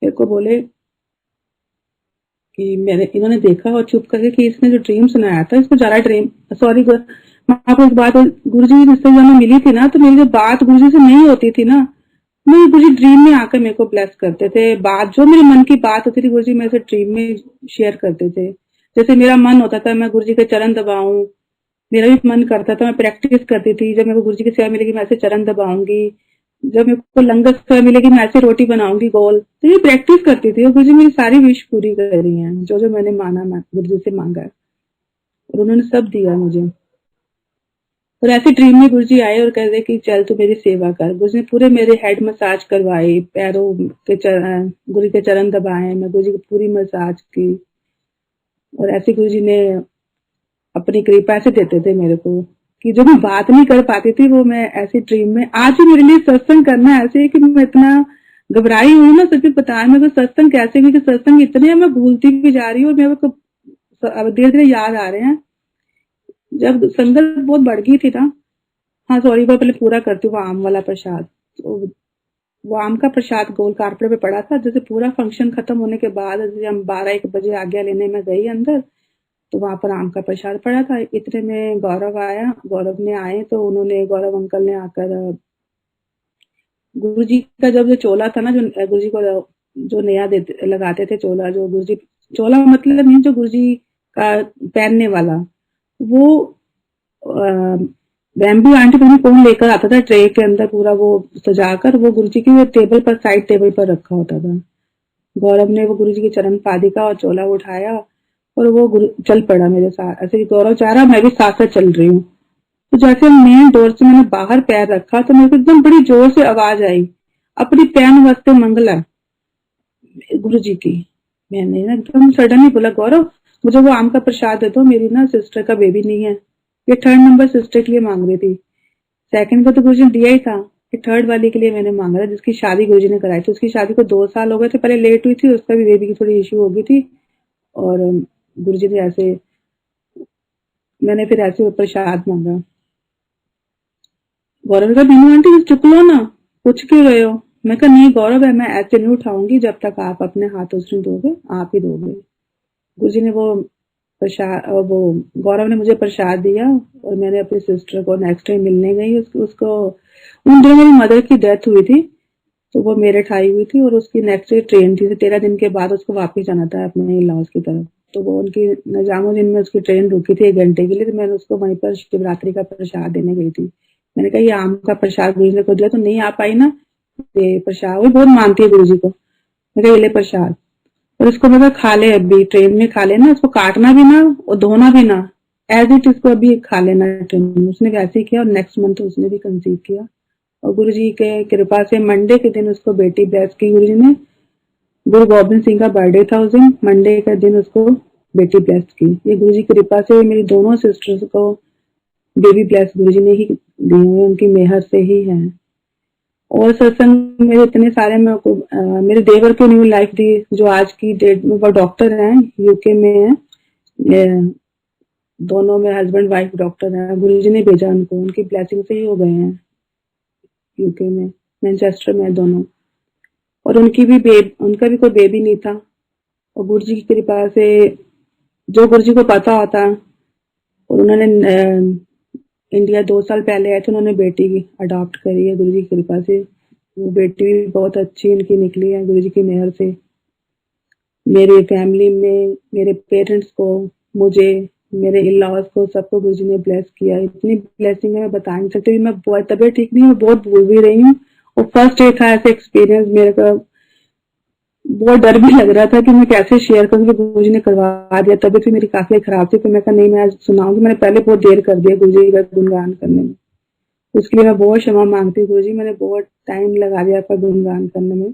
मेरे को बोले कि इन्होंने देखा और चुप करके कि इसने जो ड्रीम सुनाया था इसको ज्यादा ड्रीम, सॉरी मैं आपको एक बात, गुरु जी जिससे जब मैं मिली थी ना, तो मेरी जो बात गुरु जी से नहीं होती थी ना, मैं गुरु जी ड्रीम में आकर मेरे को ब्लेस करते थे। बात जो मेरे मन की बात होती थी गुरु जी मेरे से ड्रीम में शेयर करते थे। जैसे मेरा मन होता था मैं गुरु जी के चरण दबाऊं, मेरा भी मन करता था, मैं प्रैक्टिस करती थी। जब मेरे को गुरु जी की सेवा मिलेगी मैं ऐसे चरण दबाऊंगी, जब मेरे को लंगर सेवा मिलेगी मैं ऐसे रोटी बनाऊंगी गोल। तो ये प्रैक्टिस करती थी और गुरु जी मेरी सारी विश पूरी कर रही हैं, जो जो मैंने माना मैं गुरु जी से मांगा है और उन्होंने सब दिया मुझे। और ऐसे ड्रीम में गुरु जी आए और कह रहे कि चल तू मेरी सेवा कर। गुरु जी ने पूरे मेरे हेड मसाज करवाई, पैरों के गुरु के चरण दबाए, मैं गुरु जी की पूरी मसाज की। और ऐसे गुरु जी ने अपनी कृपा ऐसे देते थे मेरे को कि जो मैं बात नहीं कर पाती थी वो मैं ऐसी ड्रीम में। आज भी मेरे लिए सत्संग करना ऐसे है कि मैं इतना घबराई हुई ना, सच में बताया मेरे को सत्संग कैसे, क्योंकि सत्संग इतने मैं भूलती भी जा रही हूँ और मेरे को धीरे धीरे याद आ रहे हैं। जब संगत बहुत बढ़ गई थी ना, हाँ सॉरी मैं पहले पूरा करती हूँ। वो आम वाला प्रसाद, तो वो आम का प्रसाद गोल कारपेट पे पड़ा था। जैसे पूरा फंक्शन खत्म होने के बाद जैसे हम 12-1 बजे आज्ञा लेने में गई अंदर, तो वहां पर आम का प्रसाद पड़ा था। इतने में गौरव आया, गौरव ने आए तो उन्होंने, गौरव अंकल ने आकर गुरु जी का जब जो चोला था ना, जो गुरु जी को जो नया देते लगाते थे चोला, जो गुरु जी चोला मतलब नहीं, जो गुरु जी का पहनने वाला, वो बैम्बू आंटी पता कौन लेकर आता था ट्रे के अंदर पूरा वो सजाकर, वो गुरु जी की टेबल पर, साइड टेबल पर रखा होता था। गौरव ने वो गुरु जी की चरण पादिका और चोला उठाया और वो चल पड़ा मेरे साथ। ऐसे गौरव चाह रहा, मैं भी साथ साथ चल रही हूँ। तो जैसे मेन डोर से मैंने बाहर पैर रखा तो मेरे को एकदम बड़ी जोर से आवाज आई, अपनी पैन वस्ते मंगला गुरु जी की। मैंने ना एकदम सडनली बोला गौरव मुझे वो आम का प्रसाद दे दो, मेरी ना सिस्टर का बेबी नहीं है। ये 3rd नंबर सिस्टर के लिए मांग रही थी, 2nd का तो गुरु जी ने दिया ही था, ये 3rd वाली के लिए मैंने मांगा था, जिसकी शादी गुरु जी ने कराई थी। उसकी शादी को 2 साल हो गए थे, पहले लेट हुई थी, उसका भी बेबी की थोड़ी इश्यू हो गई थी। और गुरु जी ने ऐसे, मैंने फिर ऐसे प्रसाद मांगा। गौरव का बीनू आंटी चुप लो ना, पूछ क्यों रहे हो? मैं कहा नहीं गौरव है, मैं ऐसे नहीं उठाऊंगी जब तक आप अपने हाथों से दोगे, आप ही दोगे। गुरु जी ने वो प्रसाद, वो गौरव ने मुझे प्रसाद दिया और मैंने अपनी सिस्टर को नेक्स्ट टाइम मिलने गई। उसको उन दिनों मेरी मदर की डेथ हुई थी, तो वो मेरठ आई हुई थी और उसकी नेक्स्ट डे ट्रेन थी, 13 दिन के बाद उसको वापस जाना था अपने इन लॉज की तरफ। तो वो उनकी निजामुद्दीन में उसकी ट्रेन रुकी थी 1 घंटे के लिए, तो मैंने उसको वहीं पर शिवरात्रि का प्रसाद देने गई थी। मैंने कहा ये आम का प्रसाद गुरुजी ने को दिया, तो नहीं आ पाई ना ये प्रसाद, वो बहुत मानती है गुरुजी को। मैं कहा ये ले प्रसाद, और इसको मैं कहा खा ले, अभी ट्रेन में खा लेना, इसको काटना भी ना और धोना भी ना, एज इट इसको अभी खा लेना ट्रेन में। उसने वैसे ही किया और नेक्स्ट मंथ उसने भी कंसीव किया, और गुरुजी के कृपा से मंडे के दिन उसको बेटी ब्लेस की गुरुजी ने। गुरु गोबिंद सिंह का बर्थडे था उस दिन, मंडे का दिन उसको बेटी ब्लेस की। ये गुरुजी की कृपा से मेरी दोनों सिस्टर्स को बेबी ब्लेस गुरुजी ने ही दी है, उनकी मेहर से ही है। और सत्संग मेरे इतने सारे मेरे देवर को न्यू लाइफ दी, जो आज की डेट में वो डॉक्टर हैं, यूके में है, दोनों में हस्बैंड वाइफ डॉक्टर हैं। गुरुजी ने भेजा उनको, उनकी ब्लेसिंग से ही हो गए हैं यूके में, मैनचेस्टर में दोनों। और उनका भी कोई बेबी नहीं था, और गुरुजी की कृपा से जो गुरुजी को पता होता, और उन्होंने इंडिया 2 साल पहले आए थे, उन्होंने बेटी की अडॉप्ट करी है गुरुजी की कृपा से। वो बेटी भी बहुत अच्छी उनकी निकली है गुरुजी की मेहर से। मेरे फैमिली में मेरे पेरेंट्स को, मुझे, मेरे इन-लॉज को, सबको गुरुजी ने ब्लेस किया। इतनी ब्लेसिंग है मैं बता नहीं सकती। मैं बहुत तबीयत ठीक नहीं, मैं बहुत भूल भी रही हूँ, और फर्स्ट डे था ऐसा एक्सपीरियंस मेरे का। बहुत डर भी लग रहा था कि मैं कैसे शेयर करूँ, कि गुरुजी ने करवा दिया। तबीयत भी मेरी काफी खराब थी, तो मैं कहा नहीं मैं आज सुनाऊंगी। मैंने पहले बहुत देर कर दिया गुरुजी का गुणगान करने में, उसके लिए मैं बहुत क्षमा मांगती हूँ गुरुजी, मैंने बहुत टाइम लगा दिया आपका गुणगान करने में।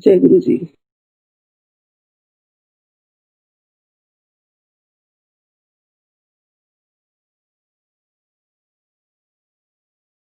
जय गुरुजी।